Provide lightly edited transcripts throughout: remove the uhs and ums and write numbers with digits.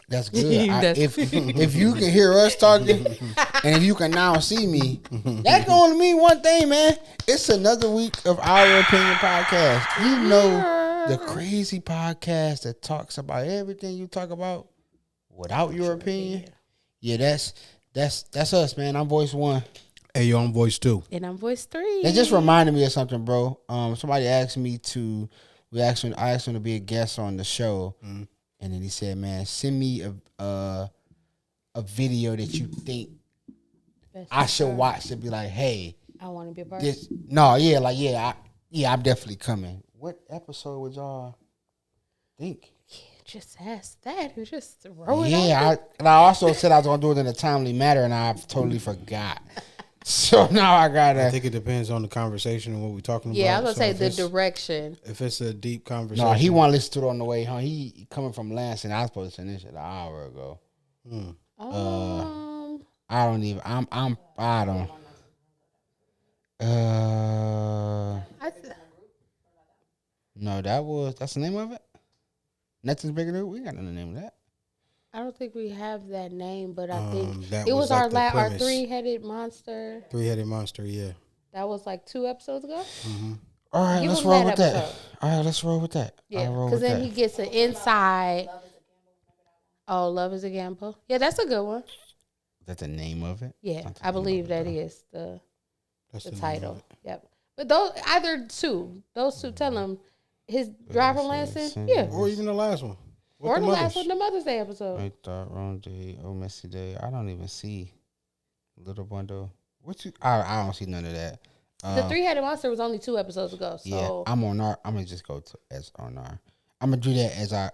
That's good. If you can hear us talking, and if you can now see me, that can only mean one thing, man. It's another week of Our Opinion Podcast. You know, the crazy podcast that talks about everything you talk about without your opinion. Yeah, that's us, man. I'm voice 1. Hey, yo, I'm voice 2. And I'm voice 3. That just reminded me of something, bro. Somebody asked me I asked him to be a guest on the show. Mm-hmm. And then he said, "Man, send me a video that you think I should watch to be like, hey, I want to be a part." I'm definitely coming." What episode would y'all think? Yeah, just ask that. Who just wrote it? Yeah, I also said I was gonna do it in a timely manner, and I totally forgot. So now I think it depends on the conversation and what we're talking about. Yeah, I was gonna say the direction. If it's a deep conversation. No, he want to listen to it on the way home. He coming from Lansing. I was supposed to send this shit an hour ago. I don't even. I don't. No, that's the name of it. Nothing's bigger than we got the name of that. I don't think we have that name, but I think it was like our 3-headed monster. 3-headed monster, yeah. That was like 2 episodes ago. Mm-hmm. All right, let's roll with that. All right, let's roll with that. Yeah, because then he gets an inside. Oh, Love is a Gamble. Yeah, that's a good one. That's the name of it? Yeah, I believe that is the title. Yep. But those two, tell him his driver license. Yeah. Or even the last one. Or the last one, the Mother's Day episode. I thought wrong day, oh messy day. I don't even see Little Bundle. I don't see none of that. The 3-headed monster was only 2 episodes ago. So yeah, I'm on our. I'm gonna just go to as on our. I'm gonna do that as I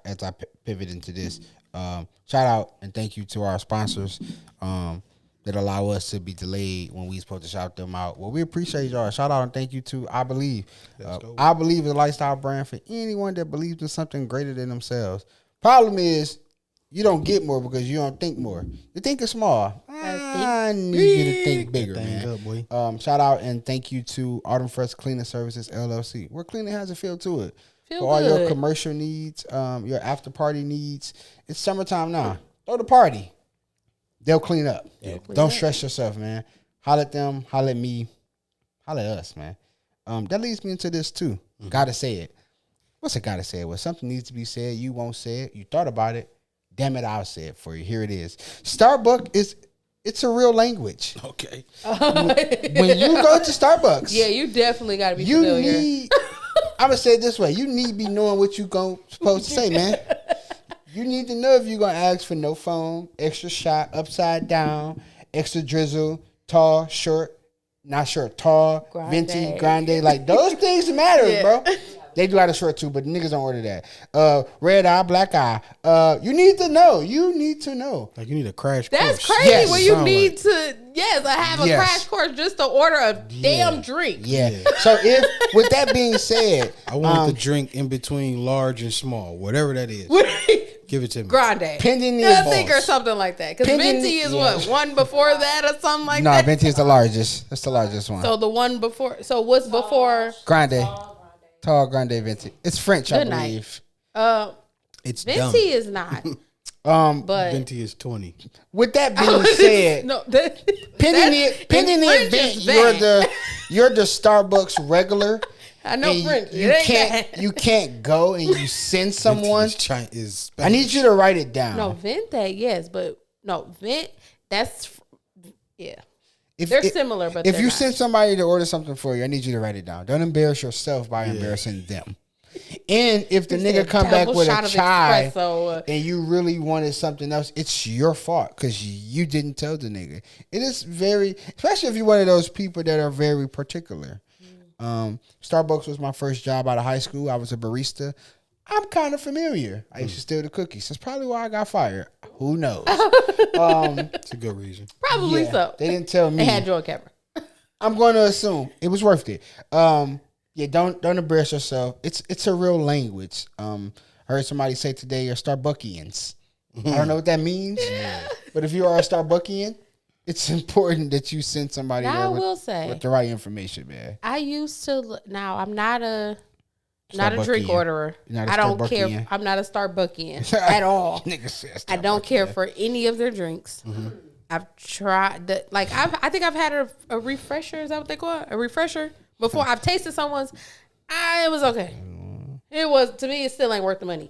pivot into this. Shout out and thank you to our sponsors that allow us to be delayed when we supposed to shout them out. Well, we appreciate y'all. Shout out and thank you to I Believe. I Believe is a lifestyle brand for anyone that believes in something greater than themselves. Problem is, you don't get more because you don't think more. You think it's small. I need you to think bigger, man. Up, boy. Shout out and thank you to Autumn Fresh Cleaning Services, LLC. Where cleaning has a feel to it. For all your commercial needs, your after party needs. It's summertime now. Throw the party. They'll clean up. Don't stress yourself, man. Holler at them. Holler at me. Holler at us, man. That leads me into this, too. Mm-hmm. Gotta say it. What's it gotta say it? Well, something needs to be said. You won't say it. You thought about it. Damn it, I'll say it for you. Here it is. Starbucks it's a real language. Okay. When you go to Starbucks. Yeah, you definitely gotta be familiar. I'm gonna say it this way. You need to be knowing what you supposed to say, man. You need to know if you're gonna ask for no foam, extra shot, upside down, extra drizzle, tall, short, not short, tall, venti, grande. Like those things matter, bro. They do have a short too, but niggas don't order that. Red eye, black eye. You need to know. Like you need a crash course. That's crazy when you need to, have a crash course just to order a damn drink. Yeah. So with that being said. I want the drink in between large and small, whatever that is. Give it to me. Grande. Pending I think or something like that. Because venti is what? One before that or something like that? No, venti is the largest. That's the largest one. So the one before. So what's before? Grande. Tall, grande, venti. It's French, I believe. It's venti dumb. is not. But venti is 20. With that being said, pending the event, you're the Starbucks regular. I know French. You can't go and you send someone. Is I need you to write it down. No, vente, yes, but no, that's they're similar, but if you not. send somebody to order something for you, I need you to write it down. Don't embarrass yourself by embarrassing them. And if the nigga come back with a chai and you really wanted something else, it's your fault because you didn't tell the nigga. It is very, especially if you're one of those people that are very particular. Starbucks was my first job out of high school. I was a barista. I'm kind of familiar. I used to steal the cookies. That's probably why I got fired. Who knows? It's a good reason. Probably so. They didn't tell me. They had you on camera. I'm going to assume it was worth it. Don't embarrass yourself. It's a real language. I heard somebody say today you're Starbuckians. I don't know what that means, but if you are a Starbuckian, it's important that you send somebody there with the right information, man. I used to. Now I'm not a Not a drink orderer. I don't care. I'm not a Starbuckian at all. I don't care for any of their drinks. Mm-hmm. I've tried I think I've had a refresher. Is that what they call it? A refresher before. I've tasted someone's. It was okay. It was, to me, it still ain't worth the money.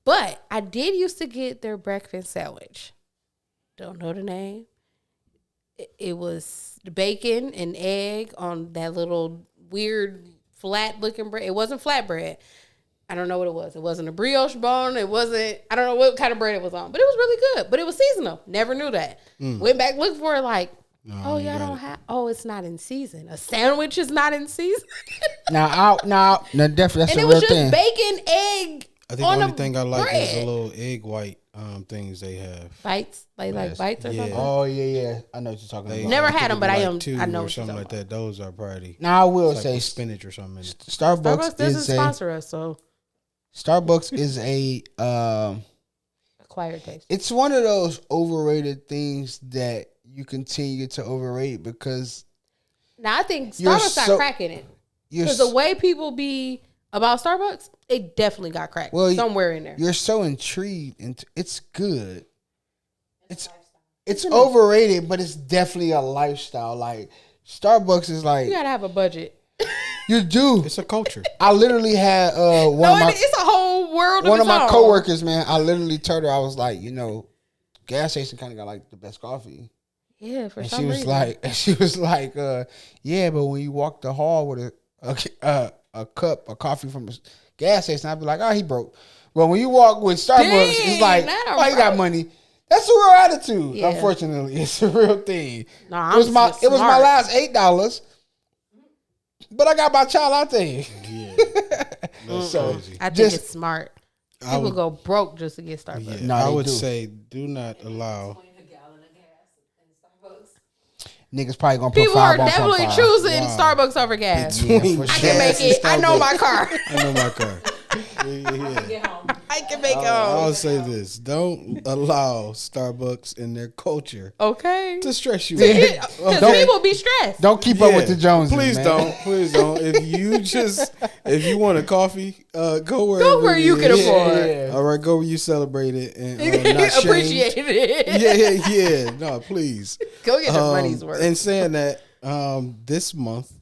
But I did used to get their breakfast sandwich. Don't know the name. It was bacon and egg on that little weird flat looking bread. It wasn't flatbread. I don't know what it was. It wasn't a brioche bone. It wasn't, I don't know what kind of bread it was on. But it was really good. But it was seasonal. Never knew that. Went back, looked for it y'all don't have, it's not in season. A sandwich is not in season. Now, definitely, that's and a it real was just thing. Bacon, egg. I think the only thing I like is the little egg white things they have. Bites? Like bites or something? Oh, yeah. I know what you're talking about. Never had them, but I know or something like that. Those are probably. Now, I will say spinach or something. Starbucks doesn't sponsor us, so. Starbucks is a acquired taste. It's one of those overrated things that you continue to overrate because. Now I think Starbucks got crack in it because the way people be about Starbucks, it definitely got crack somewhere in there. You're so intrigued, and it's good. It's overrated, but it's definitely a lifestyle. Like Starbucks is like you gotta have a budget. You do. It's a culture. I literally had it's a whole world. One of my coworkers, man. I literally told her, I was like, gas station kind of got like the best coffee. Yeah, for and some reason. She was like, yeah, but when you walk the hall with a cup of coffee from a gas station, I'd be like, he broke. But when you walk with Starbucks, it's like, he got money. That's a real attitude. Yeah. Unfortunately, it's a real thing. No, it was my last $8, but I got my child latte. Yeah, that's crazy. I think it's smart. People go broke just to get Starbucks. Yeah, I would say do not allow. Niggas probably gonna put people are definitely choosing Starbucks over gas. I can make it. I know my car. I can make it home. I'll say this: don't allow Starbucks in their culture. Okay. To stress you. Because people be stressed. Don't keep up with the Joneses. Please don't. If you want a coffee, go where you can afford. Yeah. All right, go where you celebrate it and not appreciate it. Yeah. No, please. Go get your money's worth. And saying that, this month,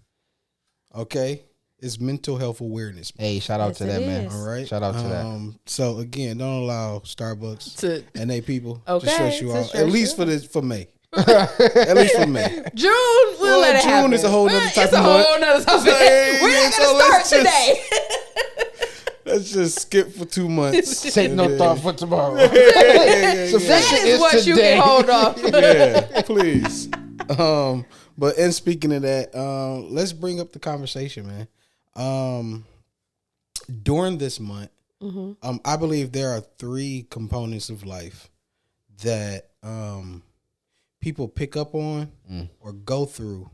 it's Mental Health Awareness Month. Hey, shout out to that, man. All right. Shout out to that. So again, don't allow Starbucks and they people to stress you out. At least for May. At least for May. June, we'll let it happen. June is a whole nother type of month. It's a whole nother topic. We're not gonna start today. Let's just skip for 2 months. Take no thought for tomorrow. That is what you can hold off. Yeah, please. But in speaking of that, let's bring up the conversation, man. During this month, I believe there are 3 components of life that people pick up on or go through,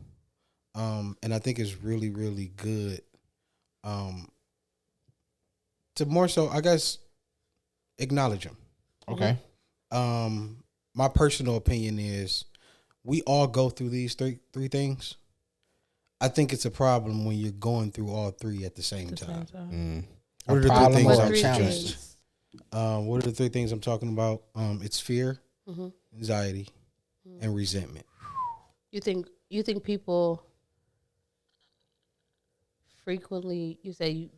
and I think it's really, really good. To more so, I guess, acknowledge them. Okay. My personal opinion is we all go through these three things. I think it's a problem when you're going through all 3 at the same time. What are the 3 things I'm challenged? What are the 3 things I'm talking about? It's fear, anxiety, and resentment. You think people frequently, you say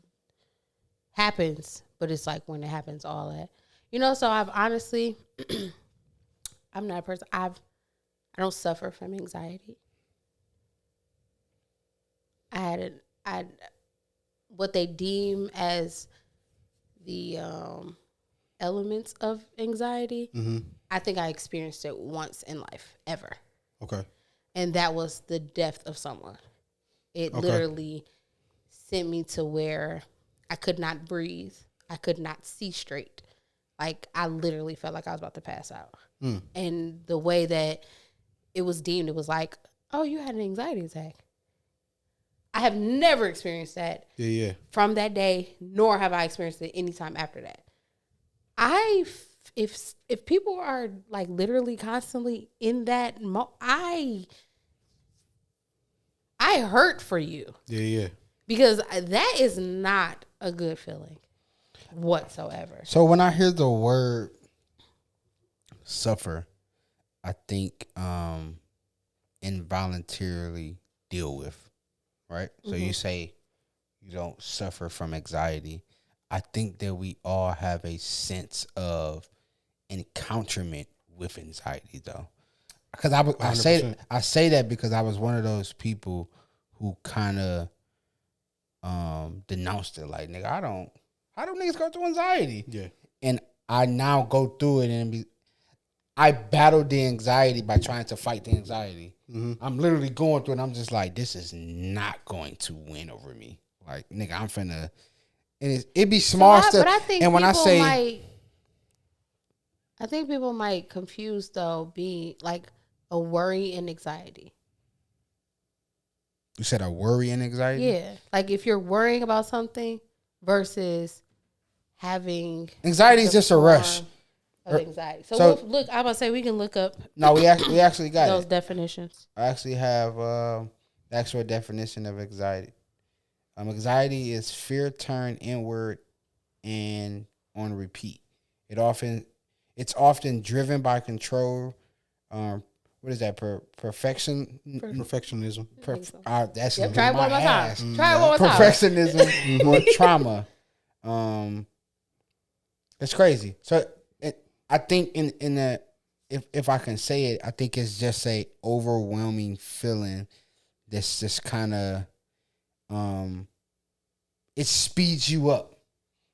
happens, but it's like when it happens all that. So I've honestly I'm not a person, I don't suffer from anxiety. I had what they deem as the elements of anxiety. I think I experienced it once in life, ever. Okay. And that was the death of someone. It literally sent me to where I could not breathe. I could not see straight. Like, I literally felt like I was about to pass out. And the way that it was deemed, it was like, oh, you had an anxiety attack. I have never experienced that from that day, nor have I experienced it any time after that. If people are like literally constantly in that I hurt for you. Yeah. Because that is not a good feeling whatsoever. So when I hear the word suffer, I think involuntarily deal with, right? So you say you don't suffer from anxiety. I think that we all have a sense of encounterment with anxiety, though. Because I say that because I was one of those people who kind of denounced it, like, nigga, how do niggas go through anxiety? Yeah, and I now go through it and I battled the anxiety by trying to fight the anxiety. I'm literally going through it and I'm just like, this is not going to win over me. Like, nigga, I'm finna, and it be small stuff. But I think and when I say, I think people might confuse though, being like a worry and anxiety. You said a worry and anxiety? Yeah. Like if you're worrying about something versus having anxiety is just a rush. Anxiety. So we'll look. I'm gonna say we can look up. No, we actually got those definitions. I actually have the actual definition of anxiety. Anxiety is fear turned inward and on repeat. It's often driven by control. What is that? Perfectionism. That's try it one more time. Try it one more time. Perfectionism or trauma. It's crazy. So I think in the if I can say it, I think it's just a overwhelming feeling that's just kind of it speeds you up.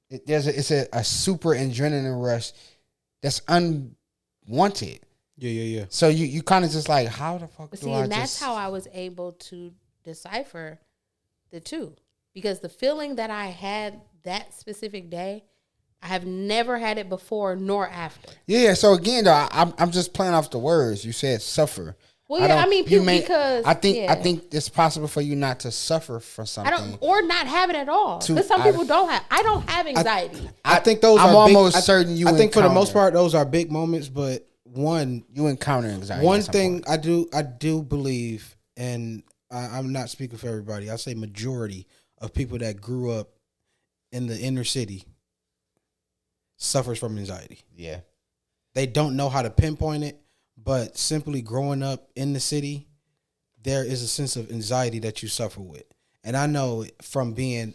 It's a super adrenaline rush that's unwanted. Yeah. So you kind of just like, how the fuck do I and that's how I was able to decipher the two, because the feeling that I had that specific day, I have never had it before nor after. Yeah. So again, though, I'm just playing off the words. You said suffer. Well, yeah, I mean, because I think it's possible for you not to suffer for something, or not have it at all. Because some people don't have. I don't have anxiety. I think those I'm are almost big, certain you. I think for the most part, those are big moments. But you encounter anxiety. One thing I do believe, and I'm not speaking for everybody. I say majority of people that grew up in the inner city suffers from anxiety. Yeah. They don't know how to pinpoint it, but simply growing up in the city, there is a sense of anxiety that you suffer with. And I know from you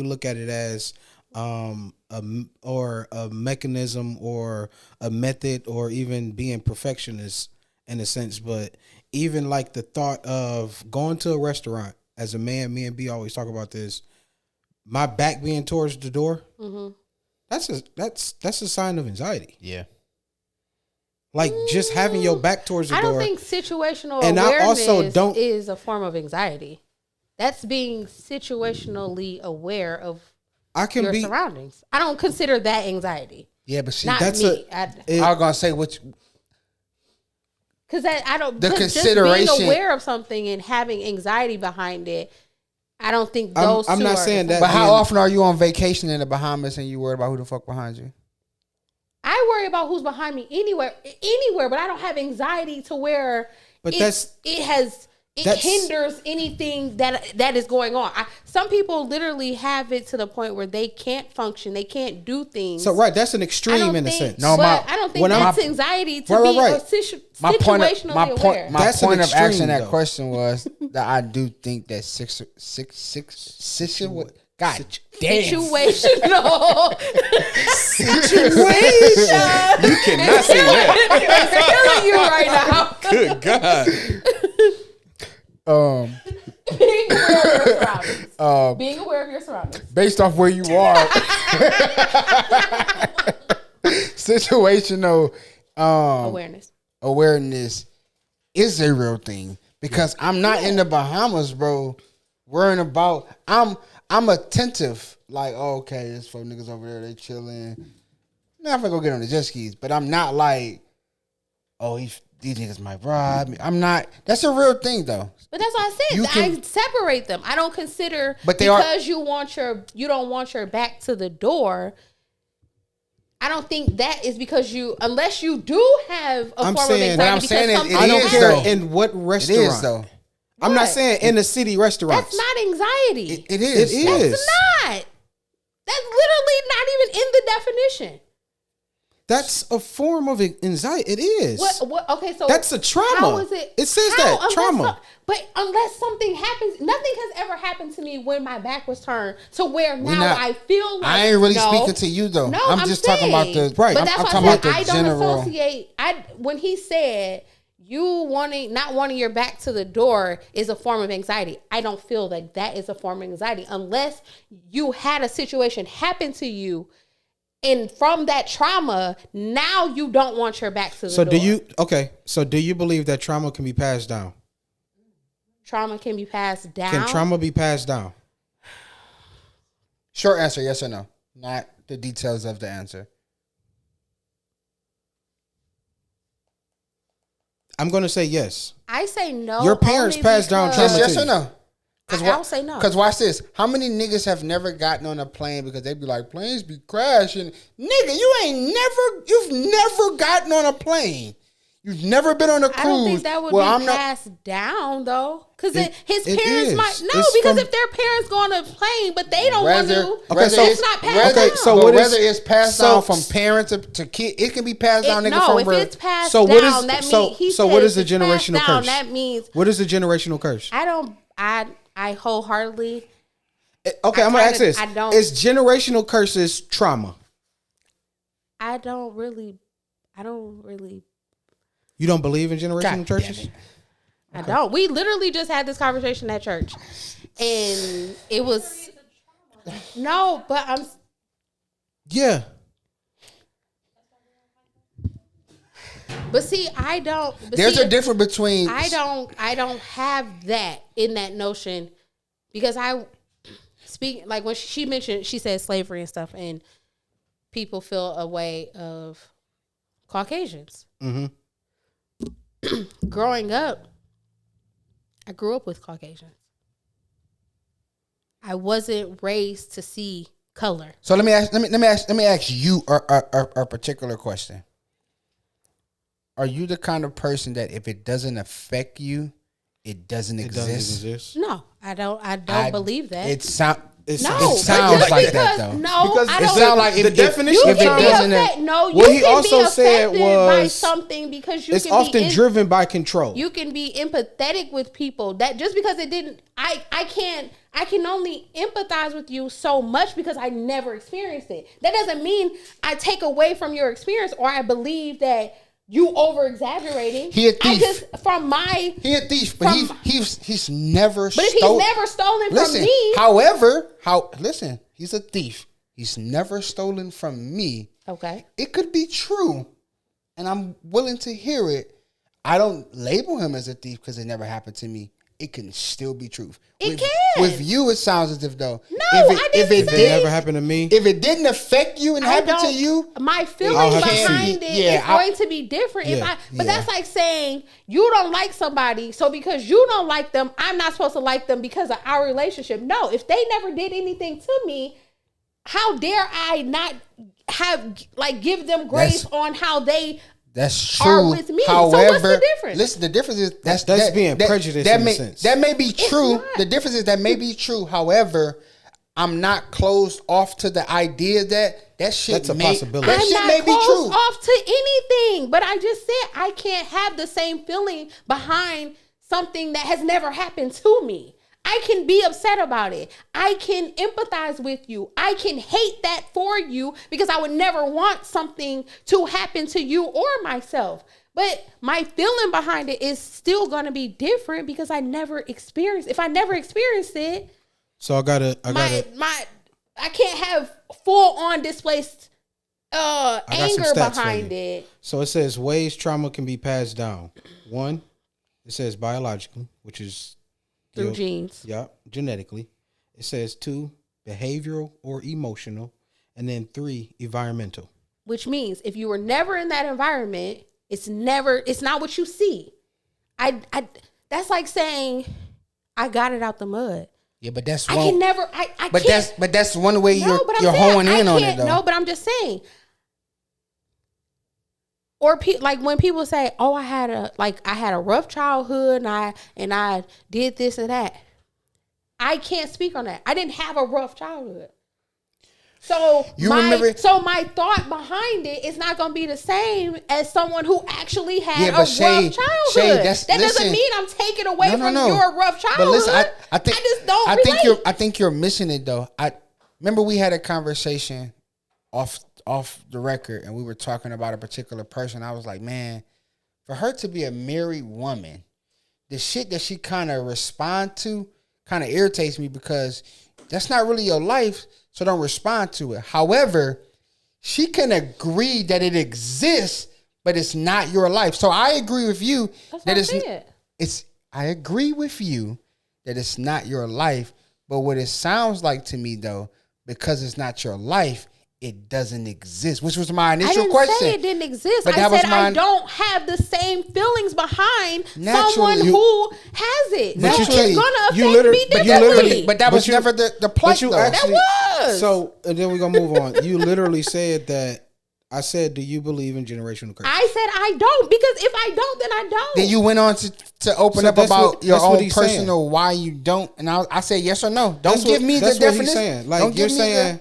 look at it as a mechanism or a method or even being perfectionist in a sense, but even like the thought of going to a restaurant as a man, me and B always talk about this, my back being towards the door. Mm-hmm. That's a sign of anxiety. Yeah. Like just having your back towards the door. I don't think situational awareness is a form of anxiety. That's being situationally aware of your surroundings. I don't consider that anxiety. Yeah, but see, not that's me. I was gonna say which. Because I don't. The consideration, just being aware of something and having anxiety behind it. I don't think those. I'm not saying that. But how often are you on vacation in the Bahamas and you worry about who the fuck behind you? I worry about who's behind me anywhere, but I don't have anxiety to where it hinders anything that is going on. Some people literally have it to the point where they can't function, they can't do things. So that's an extreme in a sense. No, I don't think that's anxiety to be situationally aware. My point of asking that question was that I do think that God damn. Situational. You cannot say that. I'm killing you right now. Good God. Being aware of your surroundings. Based off where you are. Situational awareness is a real thing. Because I'm not in the Bahamas, bro, worrying about I'm attentive. Like, oh, okay, there's 4 niggas over there, they chilling. Now if I go get on the jet skis, but I'm not like, oh, these niggas might rob me. I'm not. That's a real thing, though. But that's what I said. I separate them. I don't consider you don't want your back to the door. I don't think that is because unless you do have a form of anxiety. I'm saying I don't care in what restaurant. It is though. I'm not saying in the city restaurants. That's not anxiety. It is. It is. That's not. That's literally not even in the definition. That's a form of anxiety. It is. What? Okay, so that's a trauma. How is it? It says that trauma. But unless something happens, nothing has ever happened to me when my back was turned to where now I feel like I ain't really speaking to you though. No, I'm just talking about the right. But that's I'm why talking about the I don't general. associate. When he said you not wanting your back to the door is a form of anxiety. I don't feel like that is a form of anxiety unless you had a situation happen to you. And from that trauma, now you don't want your back to the door. So do you believe that trauma can be passed down? Trauma can be passed down? Can trauma be passed down? Short answer, yes or no. Not the details of the answer. I'm going to say yes. I say no. Your parents passed down trauma. Yes or no? I'll say no. Because watch this. How many niggas have never gotten on a plane because they be like, planes be crashing? Nigga, you've never gotten on a plane. You've never been on a cruise. I don't think that would be passed down, though. Because his parents might. No, because if their parents go on a plane, but they don't want to, it's not passed down. So whether it's passed down from parent to kid, it can be passed down, nigga, from birth. No, if it's passed down, that means what is the generational curse? That means. What is the generational curse? I wholeheartedly. Okay, I'm going to ask this. Is generational curses trauma? I don't really. You don't believe in generational curses? Okay. I don't. We literally just had this conversation at church. And it was. No, but I'm. Yeah. But see, I don't. There's a difference between. I don't have that in that notion because I speak like when she mentioned, she said slavery and stuff, and people feel a way of Caucasians. Mm-hmm. Growing up, I grew up with Caucasians. I wasn't raised to see color. So let me ask you a particular question. Are you the kind of person that if it doesn't affect you, it doesn't exist? No, I don't believe that. It sounds like that though. No, because it sounds like the definition. If it doesn't, what he also said was by something because you. It's often driven by control. You can be empathetic with people that just because it didn't. I can only empathize with you so much because I never experienced it. That doesn't mean I take away from your experience or I believe that. You over exaggerating. He a thief. He a thief, but he's never. But if he's never stolen from me. However, he's a thief. He's never stolen from me. Okay. It could be true, and I'm willing to hear it. I don't label him as a thief because it never happened to me. It can still be truth. It can. With you, it sounds as if though. No, if it never happened to me. If it didn't affect you and happened to you, my feeling behind it is going to be different. But that's like saying you don't like somebody, so because you don't like them, I'm not supposed to like them because of our relationship. No, if they never did anything to me, how dare I not give them grace on how they. That's true. With me. However, so what's the difference? Listen, the difference is that's being prejudiced in a sense. That may be true. The difference is that may be true. However, I'm not closed off to the idea that shit. That's a possibility. That shit may be true. I'm not closed off to anything, but I just said I can't have the same feeling behind something that has never happened to me. I can be upset about it. I can empathize with you. I can hate that for you because I would never want something to happen to you or myself. But my feeling behind it is still going to be different because I never experienced. If I never experienced it, so I can't have full on displaced anger behind it. So it says ways trauma can be passed down. 1, it says biological, which is through genes. Yeah, genetically. It says 2, behavioral or emotional. And then 3, environmental. Which means if you were never in that environment, it's not what you see. That's like saying I got it out the mud. Yeah, but that's I can never. But that's one way you're honing in on it though. No, but I'm just saying. Or like when people say, "Oh, I had a rough childhood and I did this and that." I can't speak on that. I didn't have a rough childhood. So my thought behind it is not going to be the same as someone who actually had a rough childhood. That doesn't mean I'm taking away from your rough childhood. But listen, I just don't relate. I think you're missing it though. I remember we had a conversation off the record, and we were talking about a particular person. I was like, man, for her to be a married woman, the shit that she kind of respond to kind of irritates me because that's not really your life, so don't respond to it. However, she can agree that it exists, but it's not your life. So I agree with you I agree with you that it's not your life, but what it sounds like to me though, because it's not your life, it doesn't exist, which was my initial question. I didn't say it didn't exist. I said I don't have the same feelings behind someone who has it. So it's going to affect me differently. But that was never the point, though. That was. So, and then we're going to move on. You literally said that, I said, do you believe in generational curses? I said I don't, because if I don't, then I don't. Then you went on to open up about your own personal why you don't. And I said yes or no. Don't give me the definition. That's what he's saying. Like, you're saying...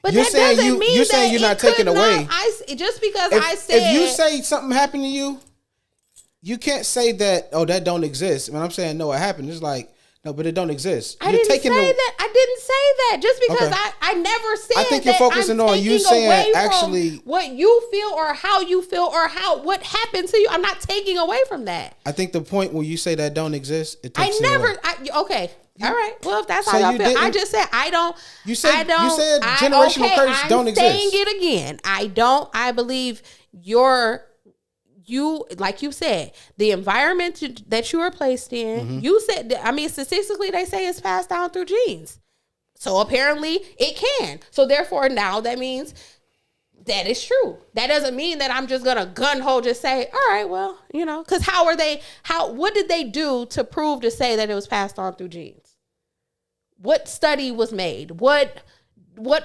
But you're saying you're not taking away. Just because I said, if you say something happened to you, you can't say that. Oh, that don't exist. When I'm saying no, it happened. It's like no, but it don't exist. I didn't say that. I didn't say that. Just because I never said. I think you're focusing on you saying actually what you feel or how you feel or what happened to you. I'm not taking away from that. I think the point where you say that don't exist, it takes okay. All right. Well, if that's how y'all feel, I just said I don't. You said generational curse don't exist. I'm saying it again. I don't. I believe you, like you said, the environment that you were placed in. Mm-hmm. You said, I mean, statistically, they say it's passed down through genes. So apparently, it can. So therefore, now that means that is true. That doesn't mean that I'm just gonna gun ho just say, all right, well, because what did they do to prove to say that it was passed on through genes? What study was made? What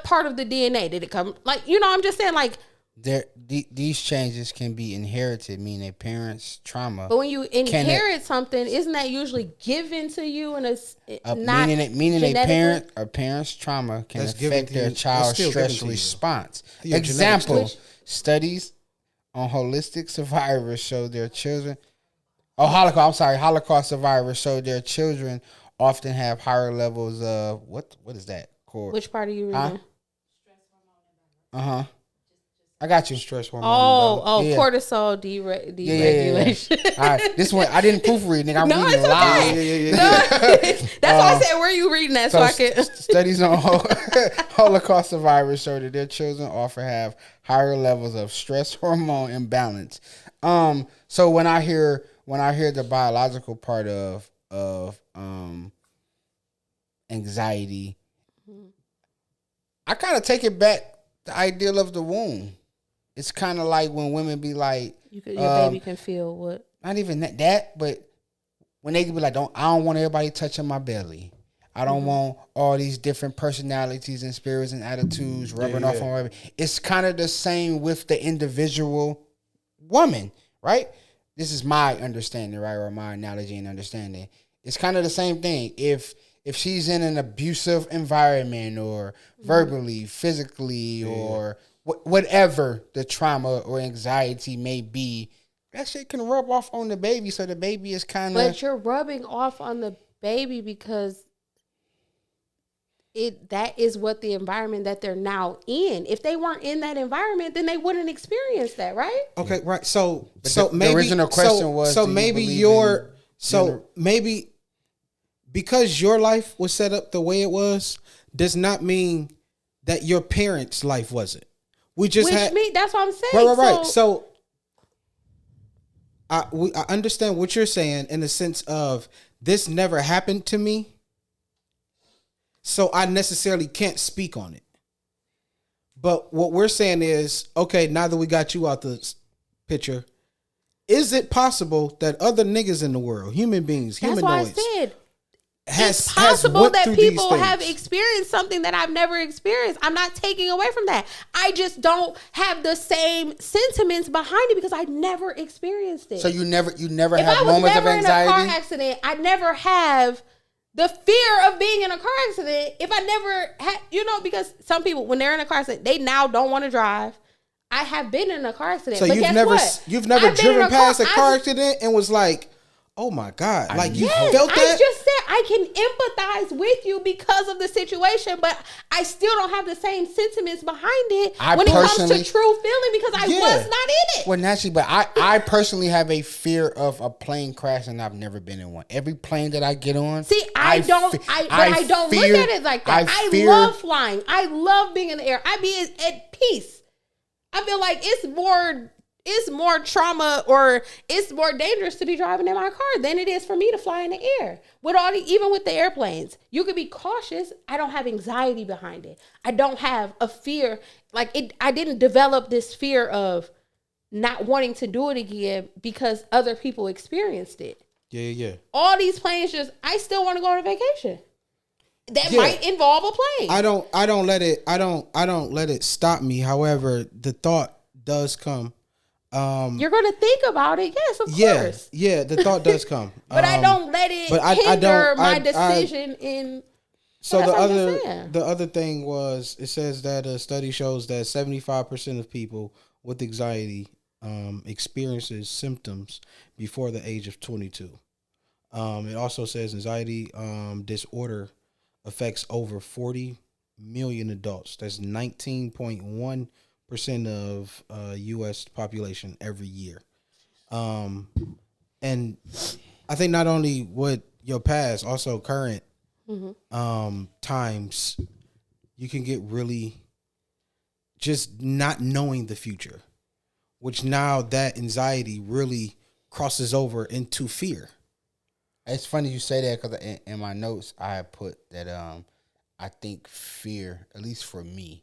part of the DNA did it come? Like, I'm just saying, like, these changes can be inherited, meaning a parent's trauma. But when you inherit something, isn't that usually given to you in meaning a parent's trauma can affect their child's stress response. Example, studies on holistic survivors show their children. Holocaust survivors show their children often have higher levels of what is that called? Which part are you reading? I got you. Stress hormone. Cortisol deregulation. Yeah. All right, this one I didn't proofread, nigga. I'm reading it's live. Okay. That's why I said, where are you reading that? So I can. Studies on Holocaust survivors show that their children often have higher levels of stress hormone imbalance. So when I hear the biological part of anxiety, I kind of take it back, the ideal of the womb. It's kind of like when women be like, your baby can feel what? Not even that, but when they be like, I don't want everybody touching my belly. I don't want all these different personalities and spirits and attitudes rubbing off on my baby. It's kind of the same with the individual woman, right? This is my understanding, right, or my analogy and understanding. It's kind of the same thing. If she's in an abusive environment or verbally, physically, or whatever the trauma or anxiety may be, that shit can rub off on the baby. So the baby is kind of... But you're rubbing off on the baby because that is what the environment that they're now in. If they weren't in that environment, then they wouldn't experience that, right? Okay, right. So maybe the original question was... maybe because your life was set up the way it was, does not mean that your parents' life wasn't. That's what I'm saying. Right. So I understand what you're saying in the sense of this never happened to me, so I necessarily can't speak on it. But what we're saying is, okay, now that we got you out the picture, is it possible that other niggas in the world, human beings, humanoids, that's why I said it's possible that people have experienced something that I've never experienced. I'm not taking away from that. I just don't have the same sentiments behind it because I never experienced it. So you never have moments of anxiety? If I was never in a car accident, I'd never have the fear of being in a car accident, if I never had, because some people, when they're in a car accident, they now don't want to drive. I have been in a car accident. So but you've never driven past a car accident and was like, oh my God. Like you felt that? I just said I can empathize with you because of the situation, but I still don't have the same sentiments behind it when it comes to true feeling because I was not in it. Well, naturally, but I personally have a fear of a plane crash and I've never been in one. Every plane that I get on. See, I don't look at it like that. I love flying. I love being in the air. I be at peace. I feel like it's more trauma or it's more dangerous to be driving in my car than it is for me to fly in the air. Even with the airplanes, you could be cautious. I don't have anxiety behind it. I don't have a fear. I didn't develop this fear of not wanting to do it again because other people experienced it. Yeah. All these planes I still want to go on a vacation. That might involve a plane. I don't let it stop me. However, the thought does come. You're going to think about it. Yes, of course. Yeah, the thought does come. But I don't let it hinder my decision in. So the other thing was, it says that a study shows that 75% of people with anxiety experiences symptoms before the age of 22. It also says anxiety disorder affects over 40 million adults. That's 19.1% of U.S. population every year. And I think not only with your past, also current times, you can get really just not knowing the future, which now that anxiety really crosses over into fear. It's funny you say that because in my notes I put that I think fear, at least for me,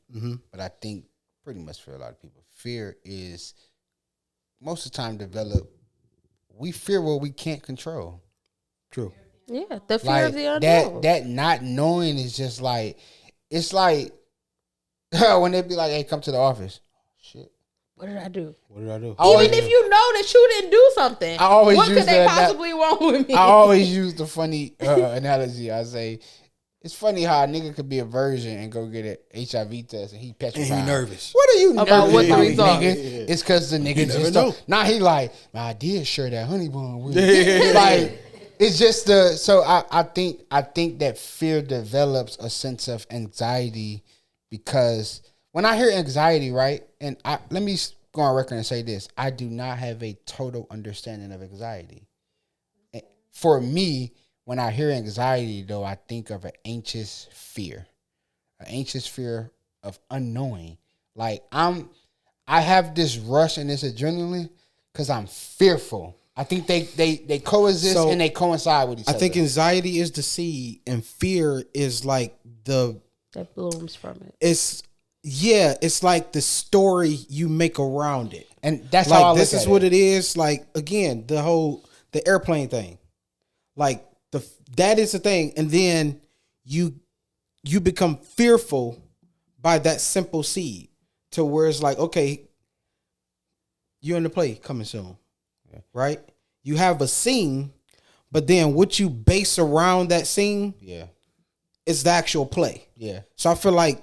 but I think pretty much for a lot of people, fear is most of the time developed. We fear what we can't control. True. Yeah, the fear of the unknown. That not knowing is just it's like when they be like, "Hey, come to the office." Shit. What did I do? Even if you know that you didn't do something, what could they possibly want with me? I always use the funny analogy. I say, it's funny how a nigga could be a virgin and go get an HIV test and he petrified. And he nervous. What are you about nervous what the about, result? nigga? It's because the nigga just know. Now he like, I did share that honey bun with you. Like, it's just I think that fear develops a sense of anxiety because when I hear anxiety, right, and let me go on record and say this, I do not have a total understanding of anxiety. For me, when I hear anxiety, though, I think of an anxious fear of unknowing. Like I have this rush and this adrenaline because I'm fearful. I think they coexist and they coincide with each other. I think anxiety is the seed and fear is like that blooms from it. It's like the story you make around it. And that's like, how I look this at is it. what it is. Like, again, the airplane thing. Like, that is the thing. And then you become fearful by that simple seed to where it's like, okay, you're in the play coming soon. Yeah. Right? You have a scene, but then what you base around that scene is the actual play. Yeah. So I feel like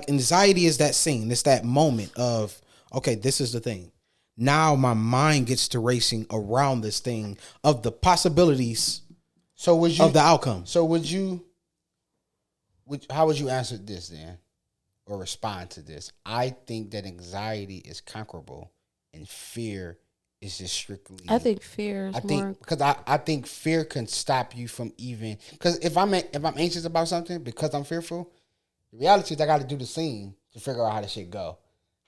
anxiety is that scene. It's that moment of, okay, this is the thing. Now my mind gets to racing around this thing of the possibilities of the outcome. So how would you answer this then? Or respond to this? I think that anxiety is conquerable and fear is just strictly. I think fear is more. Because I think fear can stop you from even. Because if I'm anxious about something because I'm fearful, the reality is I got to do the scene to figure out how the shit go.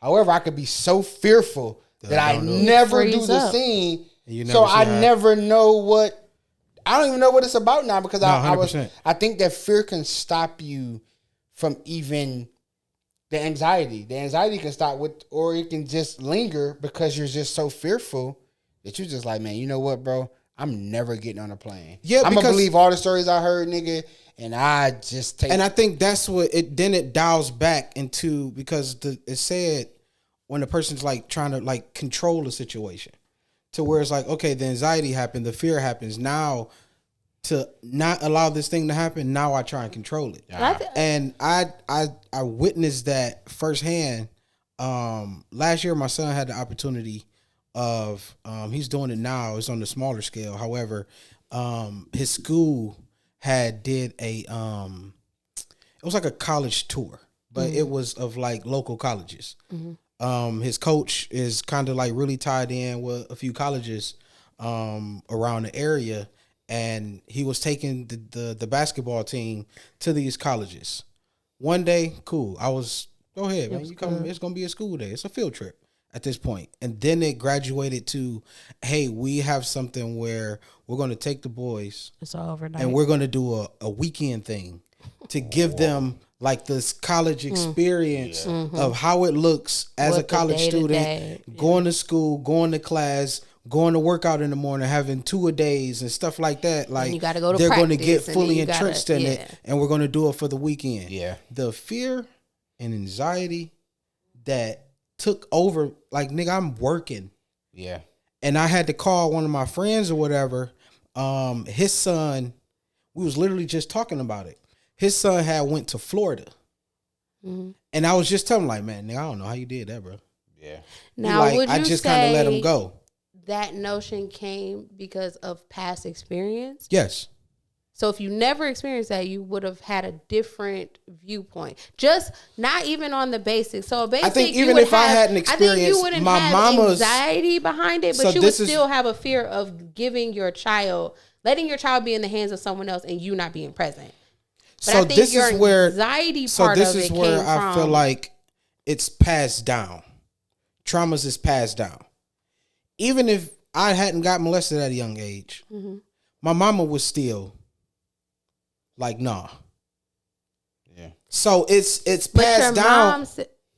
However, I could be so fearful that I never do the scene, so I never know what. I don't even know what it's about now because I think that fear can stop you from even the anxiety. The anxiety can stop or it can just linger because you're just so fearful that you're just like, man, you know what, bro? I'm never getting on a plane. Yeah, I'm gonna believe all the stories I heard, nigga, and I just take. And I think that's what it dials back into because it said when the person's like trying to like control the situation to where it's like, okay, the anxiety happened, the fear happens. Now to not allow this thing to happen, now I try and control it. And I witnessed that firsthand. Last year, my son had the opportunity of, he's doing it now. It's on the smaller scale. However, his school did it was like a college tour, but it was of like local colleges. His coach is kind of like really tied in with a few colleges around the area, and he was taking the basketball team to these colleges. One day, cool. Go ahead, man. You come. It's gonna be a school day. It's a field trip at this point, and then it graduated to, hey, we have something where we're gonna take the boys. It's all overnight, and we're gonna do a weekend thing to give them like this college experience of how it looks as a college student, going to school, going to class, going to work out in the morning, having 2-a-days and stuff like that. Like, you gotta go to they're going to practice, get fully entrenched in it, and we're going to do it for the weekend. Yeah. The fear and anxiety that took over, like, nigga, I'm working. Yeah. And I had to call one of my friends or whatever. His son, we was literally just talking about it. His son had went to Florida. And I was just telling him, like, man, nigga, I don't know how you did that, bro. Yeah. Now, like, would you I just kind of let him go. That notion came because of past experience? Yes. So if you never experienced that, you would have had a different viewpoint. Just not even on the basics. So basic, I think even if I hadn't experienced, I think you wouldn't my have mama's anxiety behind it, but you would still have a fear of letting your child be in the hands of someone else and you not being present. But so I think this your is where anxiety part of it where came I feel like it's passed down. Traumas is passed down. Even if I hadn't got molested at a young age, my mama was still like, nah. Yeah. So it's passed down.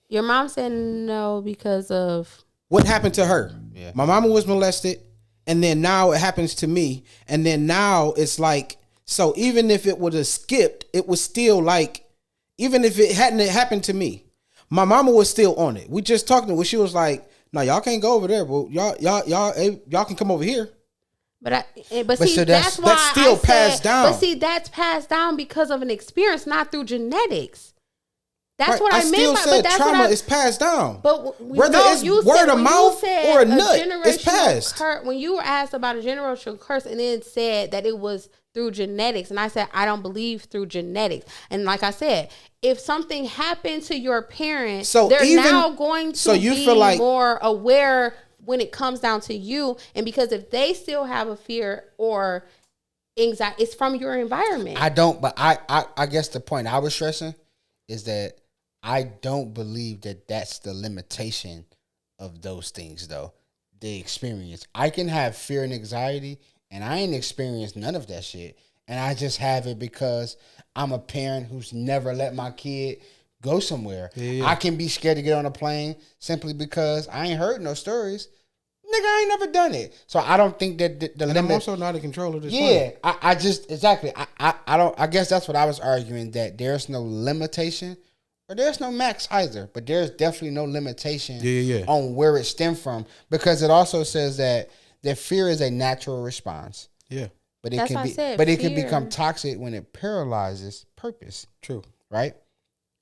Your mom said no because of what happened to her. Yeah. My mama was molested, and then now it happens to me, and then now it's like, so even if it would have skipped, it was still like, even if it hadn't happened to me, my mama was still on it. We just talking to her. She was like, no, y'all can't go over there, but y'all can come over here. But see, that's why that's still passed down. But see, that's passed down because of an experience, not through genetics. That's what I meant. Still said trauma is passed down. But whether it's word of mouth or a nut, it's passed. When you were asked about a generational curse, and then said that it was through genetics, and I said I don't believe through genetics. And like I said, if something happened to your parents, they're now going to be more aware when it comes down to you. And because if they still have a fear or anxiety, it's from your environment. I don't, but I guess the point I was stressing is that I don't believe that that's the limitation of those things, though. The experience. I can have fear and anxiety, and I ain't experienced none of that shit. And I just have it because I'm a parent who's never let my kid go somewhere. Yeah. I can be scared to get on a plane simply because I ain't heard no stories. Nigga, I ain't never done it. So I don't think that the limit. I'm also not in control of this. Yeah, I just, exactly. I don't, I guess that's what I was arguing, that there's no limitation. Or there's no max either, but there's definitely no limitation on where it stemmed from, because it also says that fear is a natural response. Yeah, but it can become toxic when it paralyzes purpose. True, right?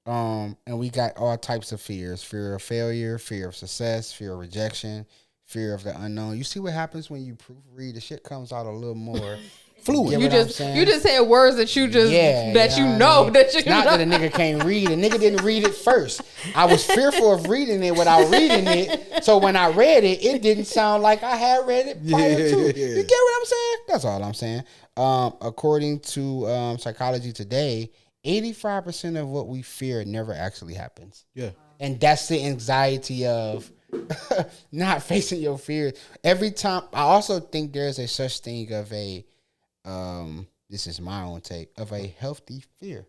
And we got all types of fears: fear of failure, fear of success, fear of rejection, fear of the unknown. You see what happens when you proofread? The shit comes out a little more fluid. You just said words that you just that you know. Not that a nigga can't read. A nigga didn't read it first. I was fearful of reading it without reading it. So when I read it, it didn't sound like I had read it prior to. You get what I'm saying? That's all I'm saying. According to Psychology Today, 85% of what we fear never actually happens. Yeah. And that's the anxiety of not facing your fears. Every time, I also think there's a such thing of a this is my own take, of a healthy fear.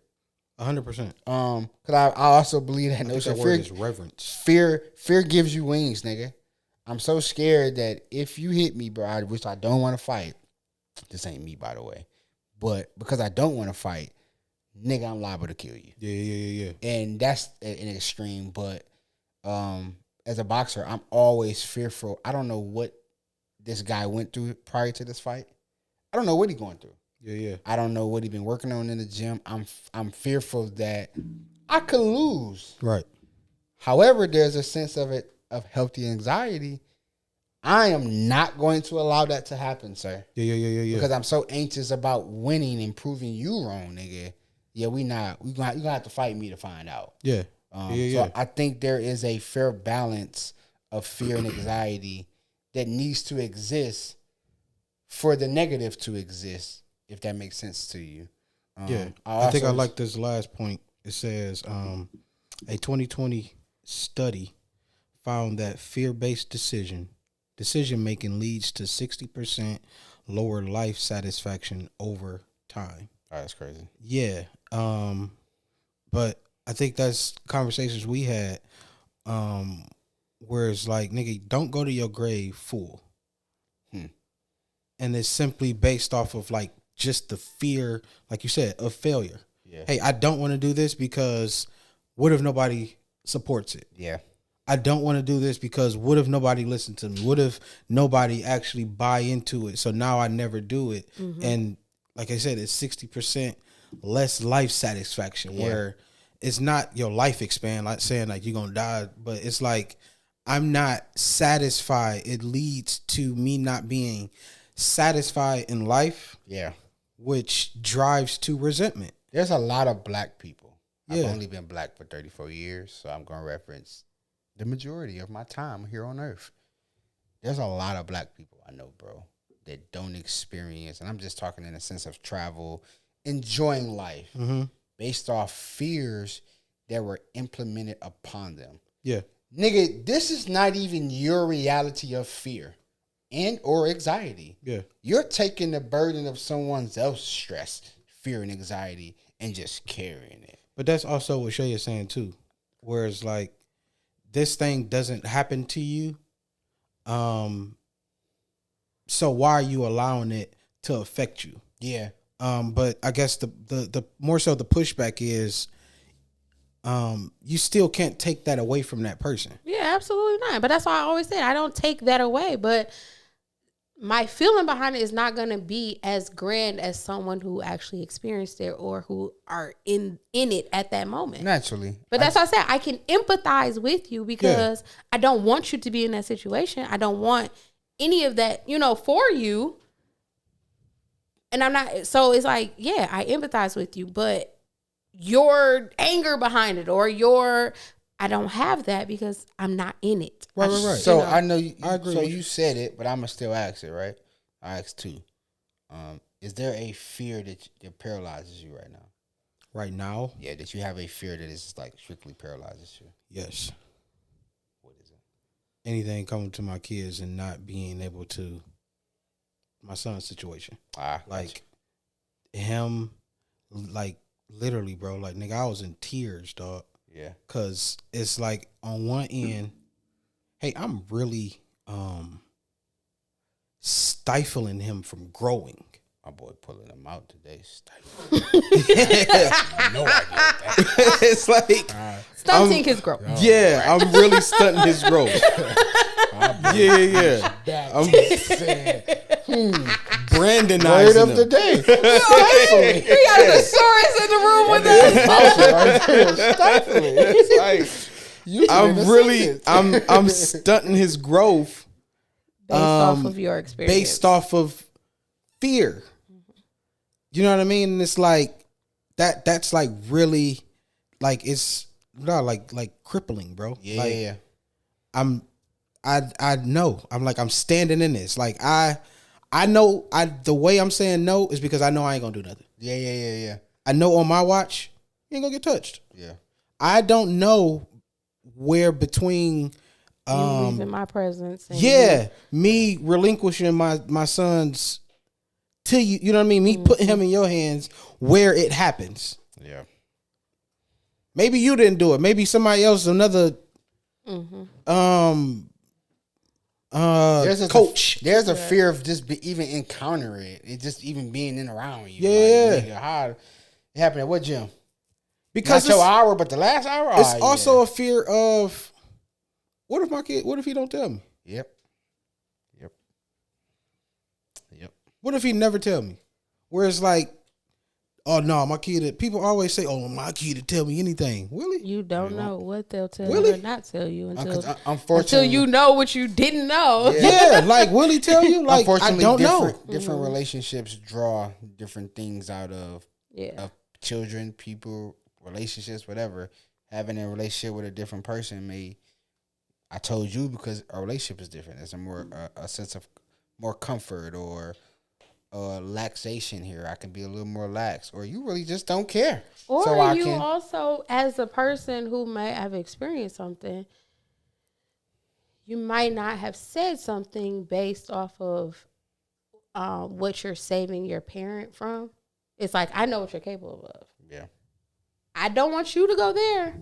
100%. Because I also believe that notion. That word is reverence. Fear gives you wings, nigga. I'm so scared that if you hit me, bro, which I don't want to fight. This ain't me, by the way. But because I don't want to fight, nigga, I'm liable to kill you. Yeah. And that's an extreme. But as a boxer, I'm always fearful. I don't know what this guy went through prior to this fight. I don't know what he's going through. Yeah. I don't know what he been working on in the gym. I'm fearful that I could lose. Right. However, there's a sense of healthy anxiety. I am not going to allow that to happen, sir. Yeah. Because I'm so anxious about winning and proving you wrong, nigga. Yeah, you gonna have to fight me to find out. Yeah. So I think there is a fair balance of fear and anxiety that needs to exist for the negative to exist, if that makes sense to you. I think I like this last point. It says a 2020 study found that fear-based decision making leads to 60% lower life satisfaction over time. Oh, that's crazy. Yeah. But I think that's conversations we had where it's like, nigga, don't go to your grave full. And it's simply based off of like just the fear, like you said, of failure. Yeah. Hey, I don't want to do this because what if nobody supports it? Yeah. I don't want to do this because what if nobody listened to me? What if nobody actually buy into it? So now I never do it. Mm-hmm. And like I said, it's 60% less life satisfaction where it's not your life expand, like saying like you're going to die, but it's like I'm not satisfied. It leads to me not being satisfied in life. Yeah. Which drives to resentment. There's a lot of black people. I've only been black for 34 years, so I'm going to reference the majority of my time here on earth. There's a lot of black people I know, bro, that don't experience, and I'm just talking in a sense of travel, enjoying life, based off fears that were implemented upon them. Yeah. Nigga, this is not even your reality of fear and or anxiety. Yeah. You're taking the burden of someone else's stress, fear, and anxiety and just carrying it. But that's also what Shay is saying too. Whereas like this thing doesn't happen to you. So why are you allowing it to affect you? Yeah. But I guess the more so the pushback is you still can't take that away from that person. Yeah, absolutely not. But that's why I always said I don't take that away. But my feeling behind it is not going to be as grand as someone who actually experienced it or who are in it at that moment. Naturally. But that's why I said I can empathize with you because I don't want you to be in that situation. I don't want any of that, for you. And I'm not, so it's like, yeah, I empathize with you, but your anger behind it or I don't have that because I'm not in it. Right. So I know you, I agree. So you said it, but I'm gonna still ask it, right? I asked two. Is there a fear that paralyzes you right now? Right now? Yeah, that you have a fear that is like strictly paralyzes you. Yes. What is it? Anything coming to my kids and not being able to. My son's situation. Like him, like literally, bro. Like nigga, I was in tears, dog. Yeah. Cause it's like on one end, hey, I'm really stifling him from growing. My boy pulling him out today. Stifling. No idea. It's like stunting his growth. Yeah, right. I'm really stunting his growth. Yeah. I'm Brandonizing word of the day. Stifling. We got a thesaurus in the room with us. Stifling. It's like I'm stunting his growth based off of your experience. Based off of fear. You know what I mean? And it's like that's like really like it's not like crippling, bro. Yeah. Like, yeah. I know. I'm like I'm standing in this. Like I know the way I'm saying no is because I know I ain't gonna do nothing. Yeah. I know on my watch, you ain't gonna get touched. Yeah. I don't know where between you leaving my presence. And me relinquishing my son's to you. You know what I mean? Me putting him in your hands where it happens. Yeah. Maybe you didn't do it. Maybe somebody else, another there's a coach. There's a fear of just even encountering it just even being in around you. Yeah. Like, nigga, how it happened at what gym? Because not your hour, but the last hour. It's also a fear of what if he don't tell me? Yep. What if he never tell me? Where it's like, oh no, my kid. People always say, "Oh, my kid to tell me anything." Really? You don't know what they'll tell you or not tell you until you know what you didn't know. Yeah, like will he tell you? Like unfortunately, I don't know. Different relationships draw different things out of children, people, relationships, whatever. Having a relationship with a different person may. I told you because our relationship is different. There's a sense of more comfort or laxation here. I can be a little more lax, or you really just don't care. Or so also, as a person who might have experienced something, you might not have said something based off of what you're saving your parent from. It's like, I know what you're capable of. Yeah. I don't want you to go there.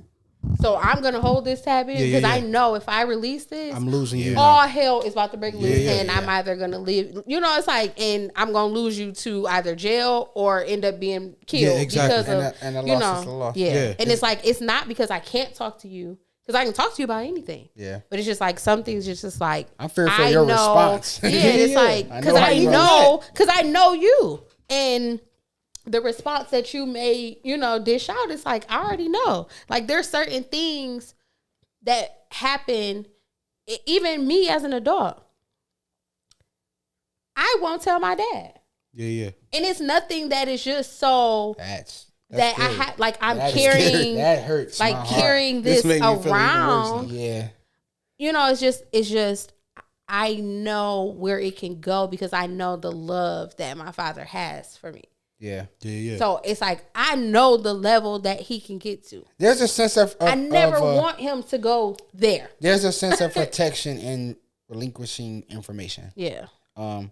So I'm going to hold this tab in because I know if I release this, I'm losing you. All hell is about to break loose and I'm either going to live, it's like, and I'm going to lose you to either jail or end up being killed because of, and a loss is a loss. Yeah. And it's like, it's not because I can't talk to you because I can talk to you about anything. Yeah. But it's just like, some things just like, I'm fearful of your response. Yeah. It's like, because I know you. And the response that you may, dish out, it's like, I already know. Like, there's certain things that happen, even me as an adult. I won't tell my dad. Yeah. And it's nothing that is just so that's that scary. I have, like, I'm carrying, that hurts. Like, carrying this around. Yeah. It's just, I know where it can go because I know the love that my father has for me. Yeah. So it's like, I know the level that he can get to. There's a sense of I never want him to go there. There's a sense of protection in relinquishing information. Yeah.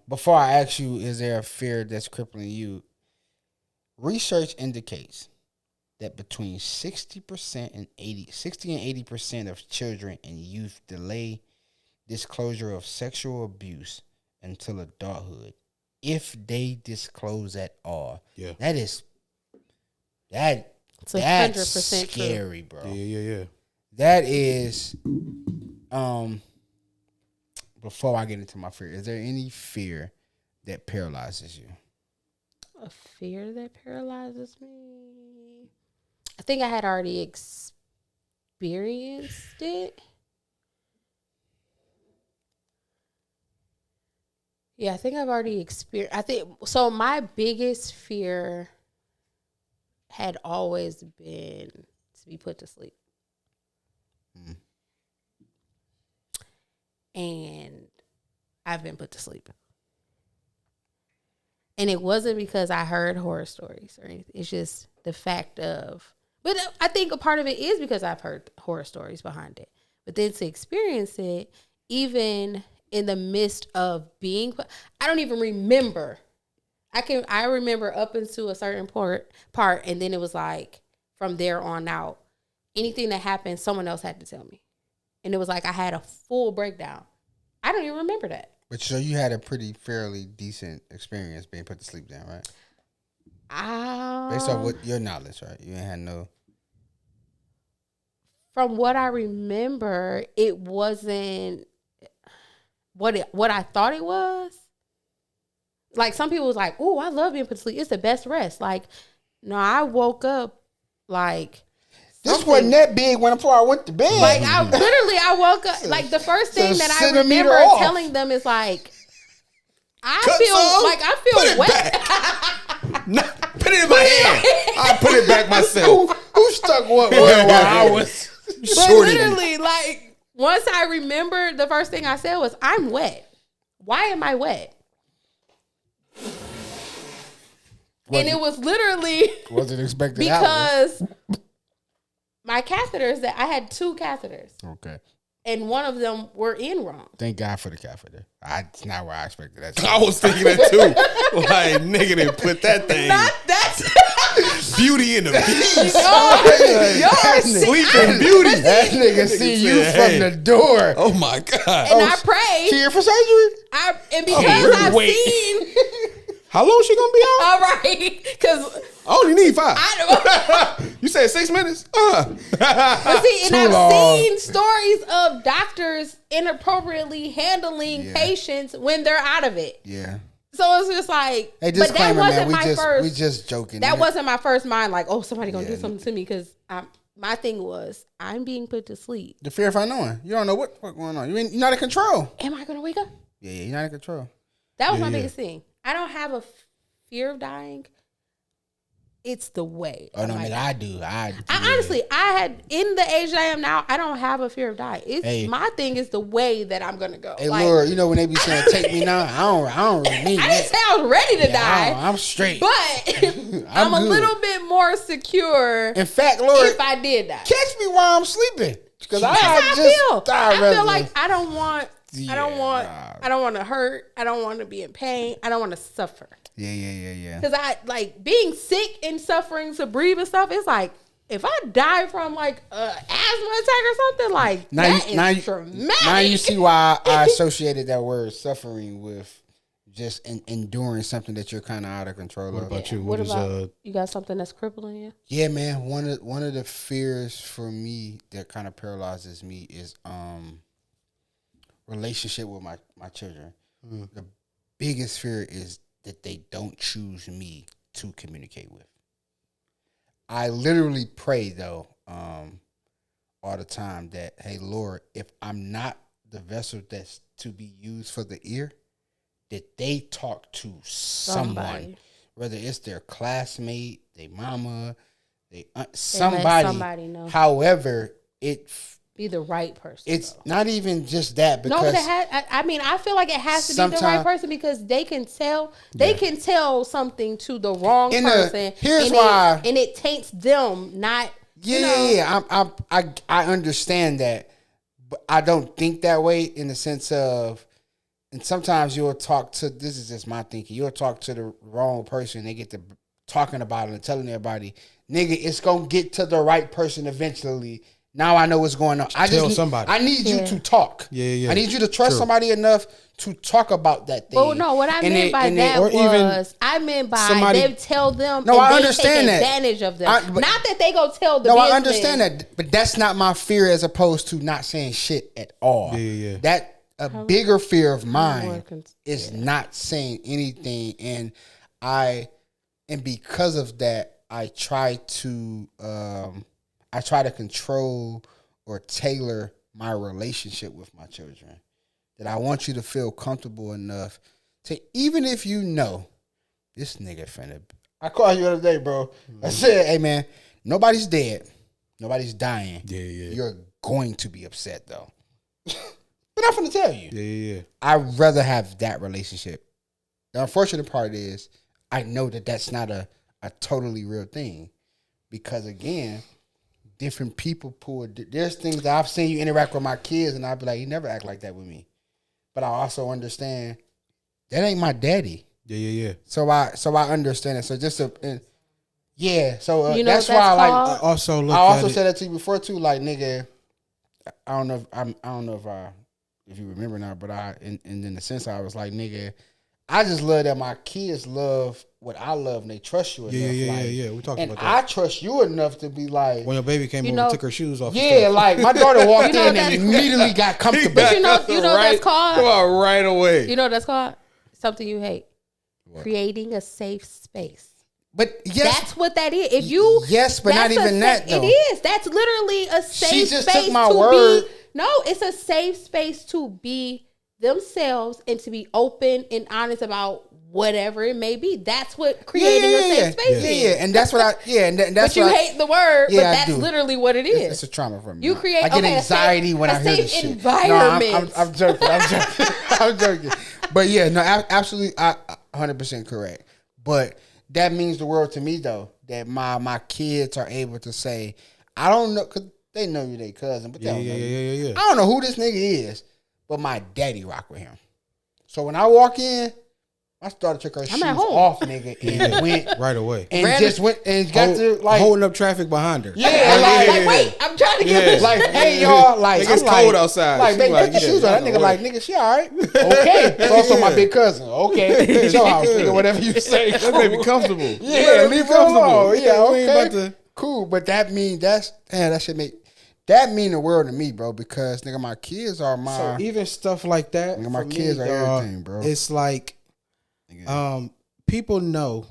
Before I ask you, is there a fear that's crippling you? Research indicates that between 60% and 80% of children and youth delay disclosure of sexual abuse until adulthood. If they disclose at all. Yeah. That's 100% scary, bro. Yeah. That is before I get into my fear, is there any fear that paralyzes you? A fear that paralyzes me? I think I had already experienced it. Yeah, I think I've already experienced. So. My biggest fear had always been to be put to sleep, and I've been put to sleep. And it wasn't because I heard horror stories or anything. It's just the fact of. But I think a part of it is because I've heard horror stories behind it. But then to experience it, even in the midst of being, I don't even remember. I remember up into a certain part, and then it was like from there on out, anything that happened, someone else had to tell me, and it was like I had a full breakdown. I don't even remember that. But so you had a fairly decent experience being put to sleep, then, right? Based off what your knowledge, right? You ain't had no. From what I remember, it wasn't what I thought it was. Like, some people was like, "Oh, I love being put to sleep. It's the best rest." Like, no, I woke up like this wasn't that big before I went to bed. Like, I woke up like the first thing that I remember telling them is like, I feel wet. No, put it in my hand. I put it back myself. Who stuck what while I was? But literally, like. Once I remember, the first thing I said was, I'm wet. Why am I wet? And it was literally wasn't expected because my catheters, that I had 2 catheters. Okay. And one of them were in wrong. Thank God for the catheter. It's not where I expected that. I was thinking that too. Like, nigga didn't put that thing. Not that. Beauty in the Beast. Sleeping Beauty. That nigga see you from the door. Oh my God. And I prayed. She here for surgery? And because I've seen. How long she gonna be out? All right, because I only need 5. You said 6 minutes? But see, and I've seen stories of doctors inappropriately handling patients when they're out of it. Yeah. So it's just like, hey, but that wasn't my first. We just joking. That wasn't my first mind. Like, oh, somebody gonna do something to me because my thing was I'm being put to sleep. The fear of unknown. You don't know what's going on. You're not in control. Am I gonna wake up? Yeah, you're not in control. That was my biggest thing. I don't have a fear of dying. It's the way. Oh no, nigga, I do. I honestly, I had in the age that I am now, I don't have a fear of dying. It's my thing is the way that I'm gonna go. Hey, like, Lord, you know when they be saying take me now, I don't really mean I didn't say I was ready to die. I'm straight. But I'm a little bit more secure. In fact, Lord, if I did die. Catch me while I'm sleeping. Because I feel like I don't want to hurt. I don't want to be in pain. I don't want to suffer. Yeah. Because I like being sick and suffering to breathe and stuff. It's like if I die from like asthma attack or something, like that is traumatic. Now you see why I associated that word suffering with just enduring something that you're kind of out of control of. What about you? What about you? Got something that's crippling you? Yeah, man. One of the fears for me that kind of paralyzes me is relationship with my children. The biggest fear is that they don't choose me to communicate with. I literally pray though all the time that, hey Lord, if I'm not the vessel that's to be used for the ear, that they talk to someone, whether it's their classmate, their mama, somebody know. However, be the right person. It's not even just that, because I feel like it has to be the right person, because they can tell can tell something to the wrong person. And it taints them. Not I understand that, but I don't think that way in the sense of. And sometimes you'll talk to, this is just my thinking, you'll talk to the wrong person, they get to talking about it and telling everybody, nigga, it's going to get to the right person eventually. Now I know what's going on. I need you to talk. Yeah. I need you to trust somebody enough to talk about that thing. Well, no, what I meant by that I meant by they tell them I understand take advantage of them. Not that they go tell the business. I understand that, but that's not my fear as opposed to not saying shit at all. Yeah. That a bigger fear of mine is not saying anything, and because of that, I try to control or tailor my relationship with my children. That I want you to feel comfortable enough to, even if you know this nigga finna. I called you the other day, bro. I said, hey man, nobody's dead, nobody's dying. Yeah. You're going to be upset though. But I'm finna tell you. Yeah. I'd rather have that relationship. The unfortunate part is I know that that's not a totally real thing. Because again, different people there's things that I've seen you interact with my kids and I'd be like, you never act like that with me. But I also understand that ain't my daddy. Yeah. So I understand it. So just so that's why I also said that to you before too, like nigga, I don't know if you remember now, but in the sense I was like, nigga, I just love that my kids love what I love and they trust you enough. Yeah. We talked about that. I trust you enough to be like, when your baby came over and took her shoes off. Yeah, like my daughter walked in and immediately got comfortable. But you know what that's called? Come on, right away. You know what that's called? Something you hate. What? Creating a safe space. But yes, that's what that is. If you but not even that though. It is. That's literally a safe space. She just took my word. No, it's a safe space to be themselves and to be open and honest about whatever it may be. That's what creating a safe space is. Yeah, and that's what but you hate the word, but that's literally what it is. It's a trauma for me. You create. I get anxiety when I hear this shit. Environment. No, I'm joking. I'm joking. But yeah, no, absolutely, 100% correct. But that means the world to me though, that my kids are able to say, I don't know, because they know you their cousin, but they don't know you. I don't know who this nigga is, but my daddy rock with him. So when I walk in, I started to take her shoes off, nigga, and went right away. And just went and got to like holding up traffic behind her. Yeah, like wait, I'm trying to get this. Like, hey y'all, like it's cold outside. Like, baby, take your shoes on. That nigga like, nigga, she all right. Okay. It's also my big cousin. Okay. It's your house, nigga, whatever you say. That baby comfortable. Yeah, leave her alone. Yeah, okay. Cool. But that mean that should make that mean the world to me, bro, because nigga, my kids are my so even stuff like that. Nigga, my kids are everything, bro. It's like People know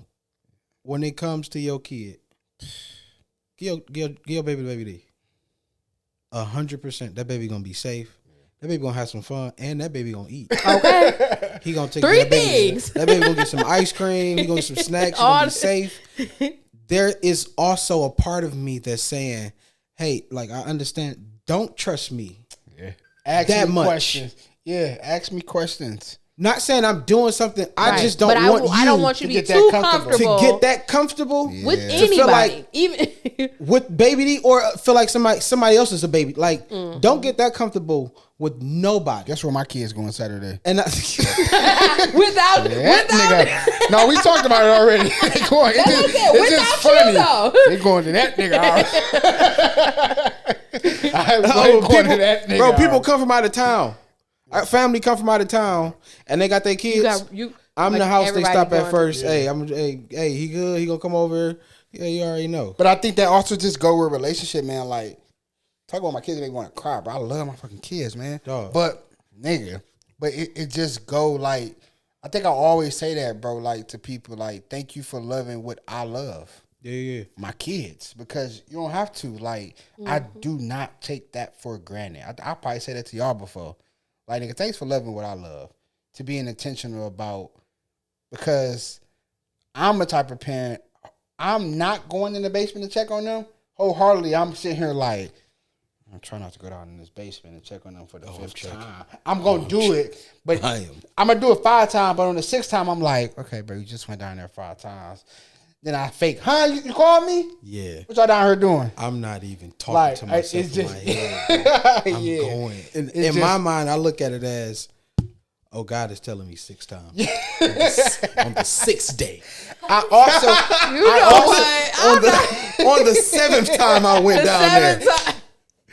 when it comes to your kid, give your baby the baby D. 100%, that baby gonna be safe. That baby gonna have some fun, and that baby gonna eat. Okay, he gonna take 3 things. That baby gonna get some ice cream. He gonna get some snacks. He gonna be safe. There is also a part of me that's saying, "Hey, like I understand. Don't trust me. Yeah, ask that me much. Questions. Yeah, ask me questions. Not saying I'm doing something. I just don't want you. I don't want you to be too comfortable to get that comfortable with anybody, feel like, even with baby D, or feel like somebody else is a baby. Like, don't get that comfortable with nobody. Guess where my kids going Saturday? And without nigga. No, we talked about it already. They going. It's just funny. They going to that nigga house. Bro, people come from out of town. Our family come from out of town, and they got their kids. I'm the house they stop at first. Hey, hey, he good. He gonna come over. Yeah, you already know. But I think that also just go with relationship, man. Like, talk about my kids, they want to cry, bro. I love my fucking kids, man. Dog. But it just go like, I think I always say that, bro. Like to people, like, thank you for loving what I love. Yeah. My kids, because you don't have to. Like, I do not take that for granted. I probably said that to y'all before. Like, nigga, thanks for loving what I love. To being intentional about, because I'm the type of parent, I'm not going in the basement to check on them. Wholeheartedly, I'm sitting here like, I'm trying not to go down in this basement and check on them for the 5th time. I'm going to do it, but I'm going to do it 5 times, but on the 6th time, I'm like, okay, bro, you just went down there 5 times. Then I fake, you called me? Yeah. What y'all down here doing? I'm not even talking to myself in my head. I'm going. In my mind, I look at it as, oh, God is telling me 6 times. On the 6th day. On the 7th time I went down there.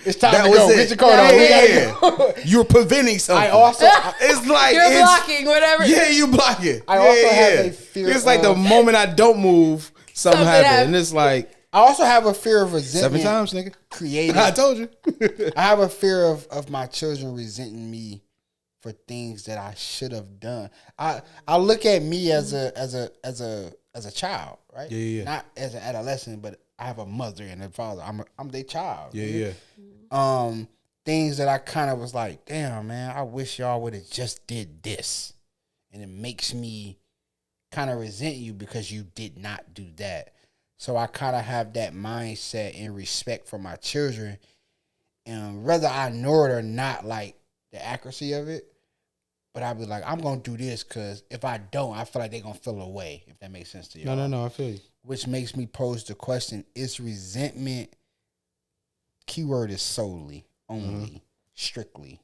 It's time to go. Get your coat on. Yeah. You're preventing something. It's like you're blocking whatever. Yeah, you blocking. I also have a fear. It's like the moment I don't move, something happens, and it's like I also have a fear of resentment. 7 times, nigga. Created. I told you. I have a fear of my children resenting me for things that I should have done. I look at me as a child, right? Yeah. Not as an adolescent, but I have a mother and a father. I'm their child. Yeah. Things that I kind of was like, damn, man, I wish y'all would have just did this. And it makes me kind of resent you because you did not do that. So I kind of have that mindset and respect for my children. And whether I know it or not, like the accuracy of it, but I'll be like, I'm going to do this because if I don't, I feel like they're going to feel away, if that makes sense to you. No, I feel you. Which makes me pose the question, is resentment, keyword is solely, only, strictly.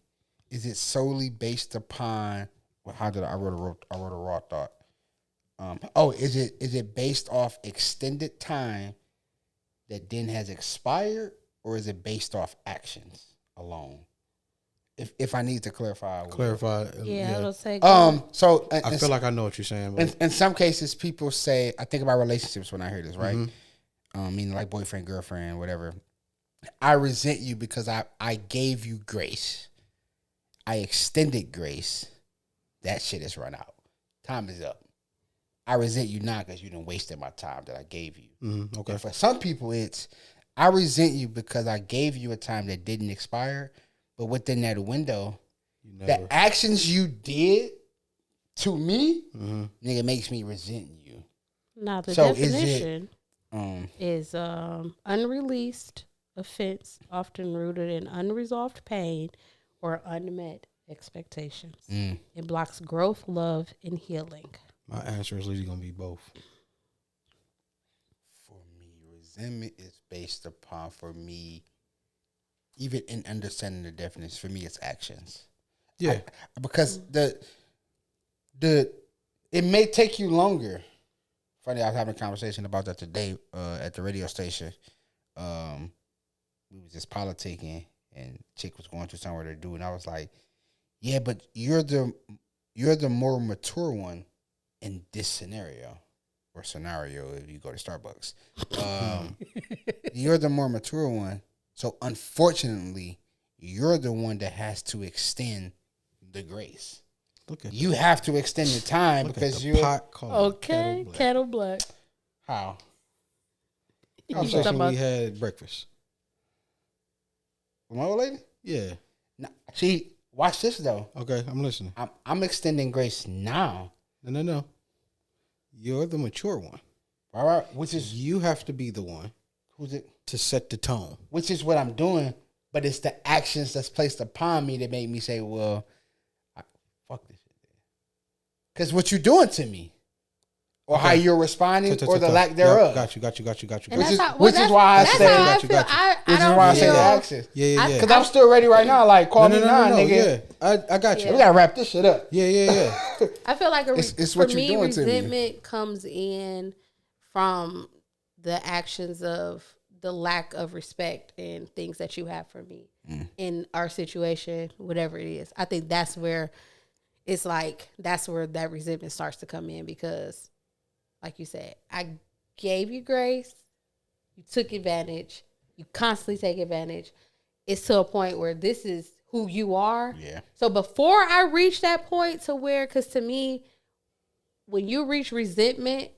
Is it solely based upon, I wrote a raw thought. Is it based off extended time that then has expired, or is it based off actions alone? If I need to clarify. Yeah, it'll say. So I feel like I know what you're saying. In some cases, people say, I think about relationships when I hear this, right? Meaning like boyfriend, girlfriend, whatever. I resent you because I gave you grace. I extended grace. That shit has run out. Time is up. I resent you not because you done wasted my time that I gave you. Okay. And for some people, it's I resent you because I gave you a time that didn't expire, but within that window, the actions you did to me, nigga, makes me resent you. Now the definition is unreleased offense, often rooted in unresolved pain or unmet expectations. It blocks growth, love, and healing. My answer is usually going to be both. For me, resentment is based upon, for me, even in understanding the definition, for me, it's actions. Yeah. Because it may take you longer. Funny, I was having a conversation about that today at the radio station. We was just politicking, and chick was going through somewhere to do, and I was like, yeah, but you're the more mature one in this scenario, or scenario if you go to Starbucks. You're the more mature one. So unfortunately, you're the one that has to extend the grace. You have to extend the time because you pot called Kettle Black. How? Conversation we had breakfast. My old lady? Yeah. Now, see, watch this though. Okay, I'm listening. I'm extending grace now. No. You're the mature one. All right, which is you have to be the one. Who's it? To set the tone. Which is what I'm doing, but it's the actions that's placed upon me that make me say, well, fuck this shit. Because what you're doing to me, or how you're responding, or the lack thereof. Got you. Which is why I say, which is why I say the actions. Yeah. Because I'm still ready right now. Like, call me now, nigga. Yeah. I got you. We gotta wrap this shit up. Yeah. I feel like it's for what me, you're doing to me. resentment comes in from the actions of the lack of respect and things that you have for me in our situation, whatever it is. I think that's where it's like, that's where that resentment starts to come in because, like you said, I gave you grace, you took advantage, you constantly take advantage. It's to a point where this is who you are. Yeah. So before I reach that point to where, because to me, when you reach resentment,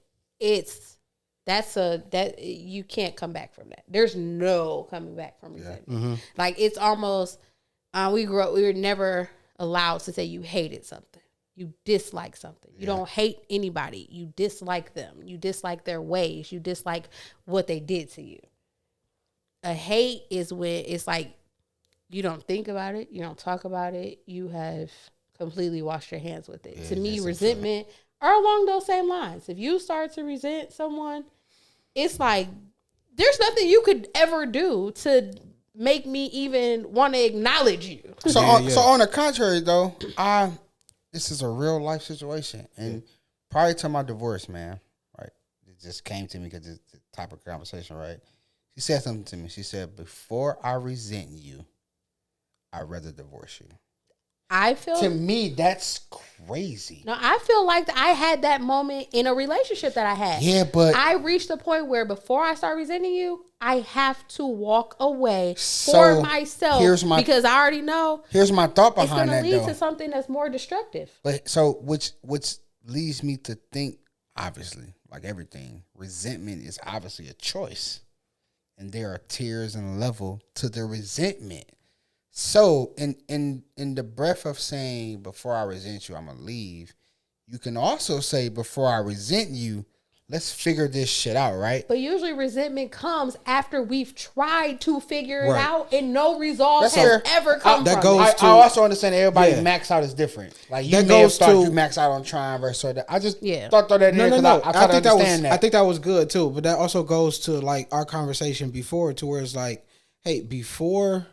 that you can't come back from that. There's no coming back from resentment. Mm-hmm. Like it's almost we were never allowed to say you hated something. You dislike something. You don't hate anybody. You dislike them. You dislike their ways. You dislike what they did to you. A hate is when it's like you don't think about it. You don't talk about it. You have completely washed your hands with it. To me, resentment are along those same lines. If you start to resent someone, it's like there's nothing you could ever do to make me even want to acknowledge you. So on the contrary, though, this is a real life situation, and prior to my divorce, man, right, it just came to me because it's the type of conversation, right? She said something to me. She said, "Before I resent you, I'd rather divorce you." To me, that's crazy. No, I feel like I had that moment in a relationship that I had. Yeah, but I reached a point where before I start resenting you, I have to walk away for myself because I already know. Here's my thought behind that, it's going to lead to something that's more destructive. But so, which leads me to think, obviously, like everything, resentment is obviously a choice, and there are tiers and level to the resentment. So, in the breath of saying, before I resent you, I'm going to leave, you can also say, before I resent you, let's figure this shit out, right? But usually resentment comes after we've tried to figure it out and no resolve has ever come from it. I also understand that everybody max out is different. Like, you may have thought you max out on trying versus that. I just thought that in No. I think that. I think that was good, too. But that also goes to, like, our conversation before, to where it's like, hey, before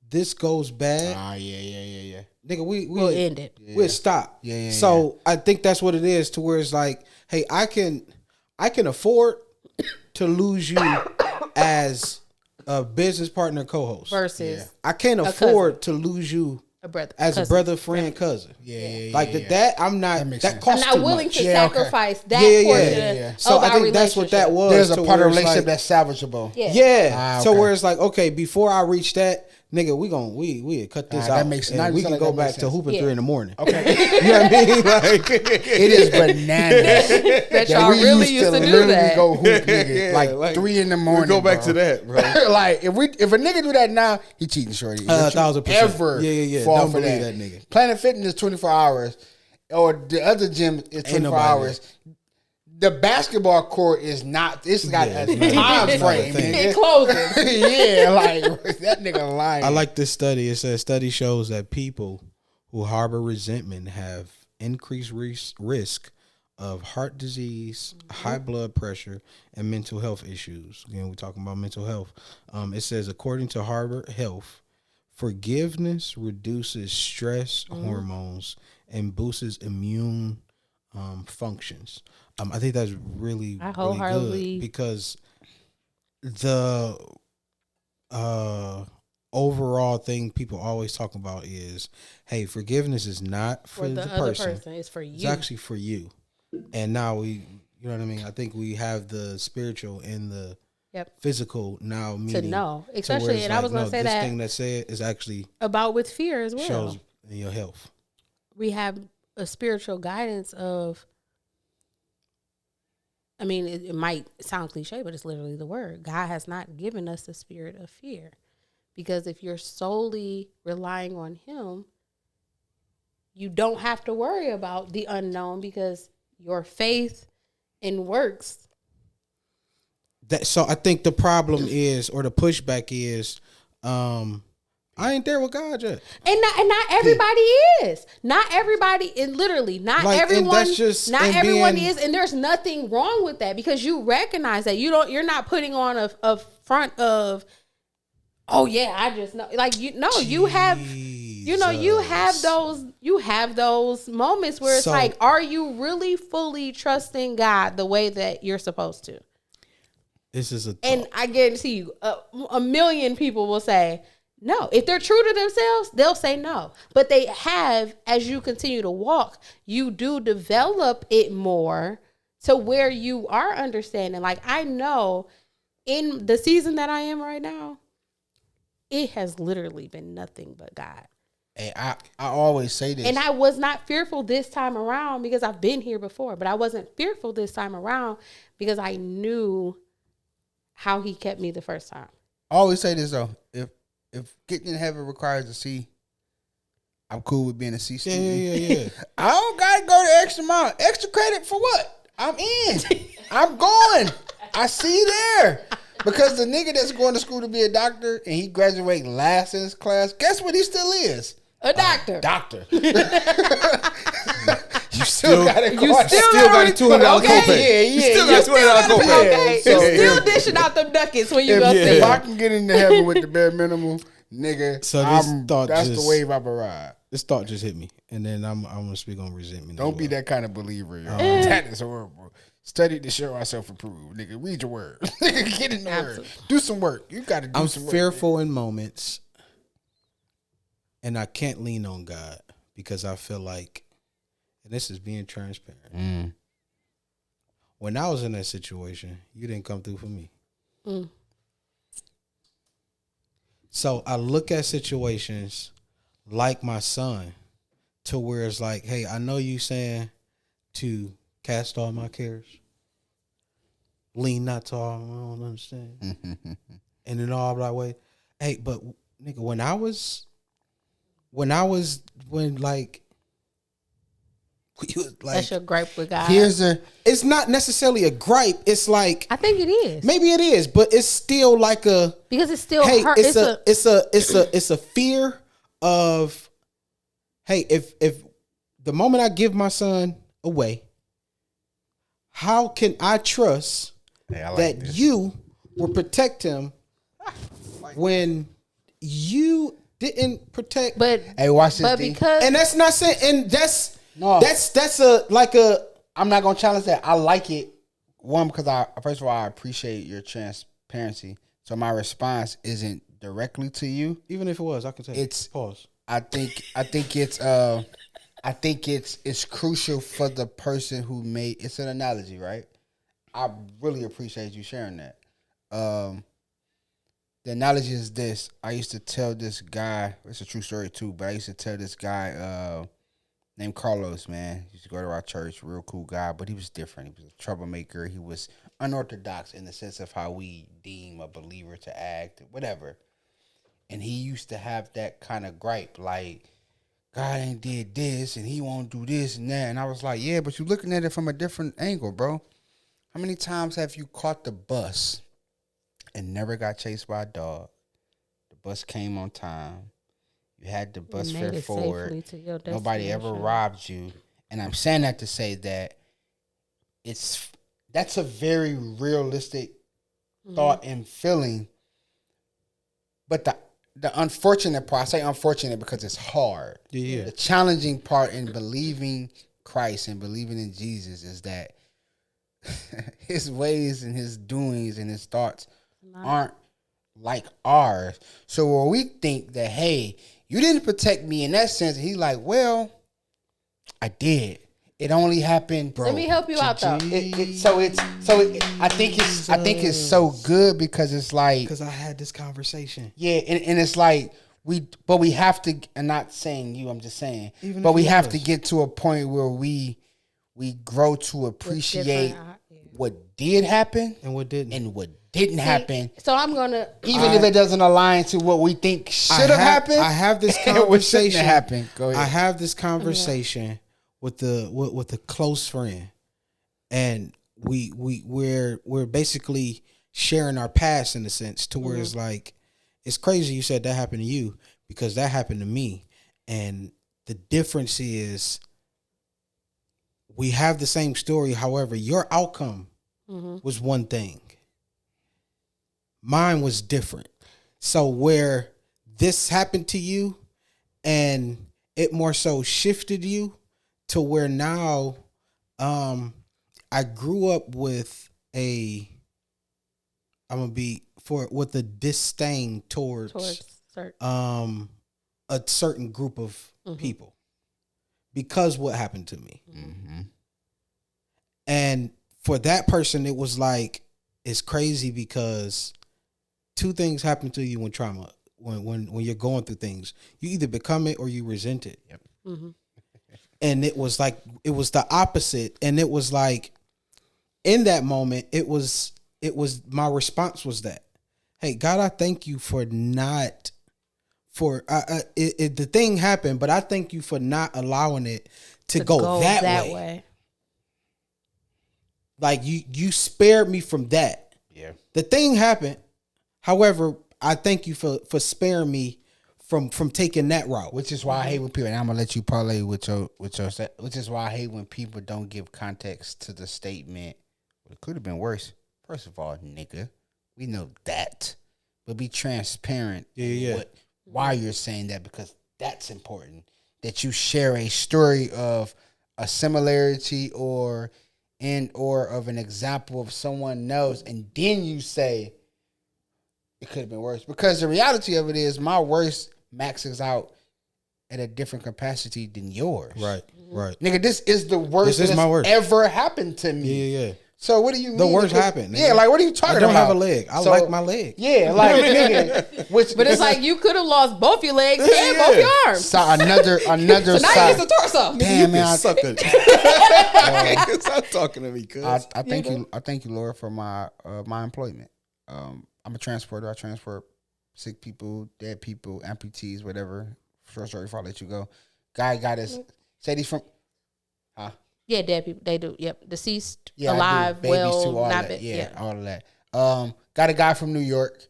this goes bad. Yeah. Nigga, we'll end it. We'll stop. Yeah. So I think that's what it is, to where it's like, hey, I can afford to lose you as a business partner, co-host. Versus I can't afford to lose you as a brother, friend, cousin. Yeah. Like that, I'm not. That costs I'm not willing to sacrifice that portion. So I think that's what that was. There's a part of the relationship that's salvageable. Yeah. So where it's like, okay, before I reach that, nigga, we cut this out. That makes sense. And we can go back to hooping 3 a.m. Okay. You know what I mean? Like, it is bananas that y'all really used to do that. Go hoop, nigga, like 3 a.m. We go back to that, bro. Like if a nigga do that now, he cheating, shorty. 1,000%. Ever fall Don't for believe that nigga. Planet Fitness is 24 hours, or the other gym is 24 hours. The basketball court is not. It's got a time frame. It closes. Like that nigga lying. I like this study. It says study shows that people who harbor resentment have increased risk of heart disease, high blood pressure, and mental health issues. Again, we're talking about mental health. It says, according to Harvard Health, forgiveness reduces stress hormones and boosts immune functions. I think that's really good because the overall thing people always talk about is, hey, forgiveness is not for the other person. It's for you. It's actually for you. And now you know what I mean? I think we have the spiritual and the physical now meeting. To know. Especially, and I was going to say this that. This thing that said is actually about with fear as well. Shows in your health. We have a spiritual guidance of, I mean, it might sound cliche, but it's literally the word. God has not given us the spirit of fear. Because if you're solely relying on him, you don't have to worry about the unknown because your faith and works. So I think the problem is, or the pushback is, I ain't there with God yet. And not everybody is. Not everybody, and literally, not like, everyone. Everyone is, and there's nothing wrong with that because you recognize that you're not putting on a front of, oh yeah, I just know. Like you have those moments where it's like, are you really fully trusting God the way that you're supposed to? This is and I guarantee you, a million people will say no. If they're true to themselves, they'll say no. But they have, as you continue to walk, you do develop it more to where you are understanding. Like I know in the season that I am right now, it has literally been nothing but God. And I always say this. And I was not fearful this time around because I've been here before. But I wasn't fearful this time around because I knew how he kept me the first time. I always say this though. If getting in heaven requires a C, I'm cool with being a C student. Yeah. I don't gotta go the extra mile. Extra credit for what? I'm in. I'm going. I see there. Because the nigga that's going to school to be a doctor and he graduate last in his class, guess what he still is? A doctor. Doctor. You still got a $200 copay. Yeah. You still got $200 copay. Okay. So, you still dishing out them ducats when you go see. If I can get into heaven with the bare minimum, nigga, so that's the wave I ride. This thought just hit me, and then I'm gonna speak on resentment. Don't be that kind of believer, yo. That is horrible. Study to show ourselves approved, nigga. Read your word, nigga. Get in the word. Do some work. You got to do some work. I'm fearful in moments, and I can't lean on God because I feel like, and this is being transparent. When I was in that situation, you didn't come through for me. So I look at situations like my son to where it's like, hey, I know you saying to cast all my cares, lean not to all, I don't understand. And then all like, wait, hey, but nigga, when that's your gripe with God. It's not necessarily a gripe. It's like, I think it is. Maybe it is, but it's still like because it's still hurt. It's a fear of, hey, if the moment I give my son away, how can I trust that you will protect him when you didn't protect? But hey, watch this. But because, and that's not saying, and that's a. I'm not gonna challenge that. I like it. One, because first of all, I appreciate your transparency. So my response isn't directly to you. Even if it was, I can say it's pause. I think it's crucial for the person who made it's an analogy, right? I really appreciate you sharing that. The analogy is this. I used to tell this guy, it's a true story too, but I used to tell this guy named Carlos, man. He used to go to our church, real cool guy, but he was different. He was a troublemaker. He was unorthodox in the sense of how we deem a believer to act, whatever. And he used to have that kind of gripe, like, God ain't did this, and he won't do this and that. And I was like, yeah, but you're looking at it from a different angle, bro. How many times have you caught the bus and never got chased by a dog? The bus came on time. You had the bus fare forward. Nobody ever robbed you. And I'm saying that to say that that's a very realistic thought and feeling. But the unfortunate part, I say unfortunate because it's hard. Yeah. The challenging part in believing Christ and believing in Jesus is that his ways and his doings and his thoughts aren't like ours. So when we think that, hey, you didn't protect me in that sense, and he's like, well, I did. It only happened, bro. Let me help you out though. I think it's so good because it's like, because I had this conversation. Yeah, and it's like we have to. I'm not saying you. I'm just saying. But we have to get to a point where we grow to appreciate what did happen and what didn't happen. So I'm gonna even if it doesn't align to what we think should have happened. I have this conversation. Happen. Go ahead. I have this conversation with a close friend, and we're basically sharing our past in a sense to where it's like, it's crazy you said that happened to you because that happened to me, and the difference is we have the same story. However, your outcome was one thing. Mine was different. So where this happened to you and it more so shifted you to where now I grew up with a disdain towards a certain group of people because what happened to me. Mm-hmm. And for that person, it was like, it's crazy because two things happen to you when trauma, when you're going through things. You either become it or you resent it. Yep. Mm-hmm. And it was the opposite. And it was like, in that moment, it was my response was that, hey, God, I thank you for not, the thing happened, but I thank you for not allowing it to go that way. Like you spared me from that. Yeah. The thing happened. However, I thank you for sparing me from taking that route. Which is why I hate when people, and I'm gonna let you parlay with your which is why I hate when people don't give context to the statement. It could have been worse. First of all, nigga, we know that. But be transparent why you're saying that, because that's important. That you share a story of a similarity or of an example of someone else, and then you say it could have been worse. Because the reality of it is, my worst maxes out at a different capacity than yours. Right. Nigga, this is the worst that's ever happened to me. Yeah. So what do you mean? The worst happened. Yeah, like what are you talking about? I don't have a leg. I like my leg. Yeah, like nigga. But it's like you could have lost both your legs and both your arms. So another so now side. you get the torso. Damn, man. Stop talking to me, cuz. I thank you, Laura, for my employment. I'm a transporter. I transport sick people, dead people, amputees, whatever. Short story before I let you go. Guy got his. Said he's from. Yeah, dead people. They do. Yep, deceased, alive, well, too, not bad. Yeah, all of that. Got a guy from New York.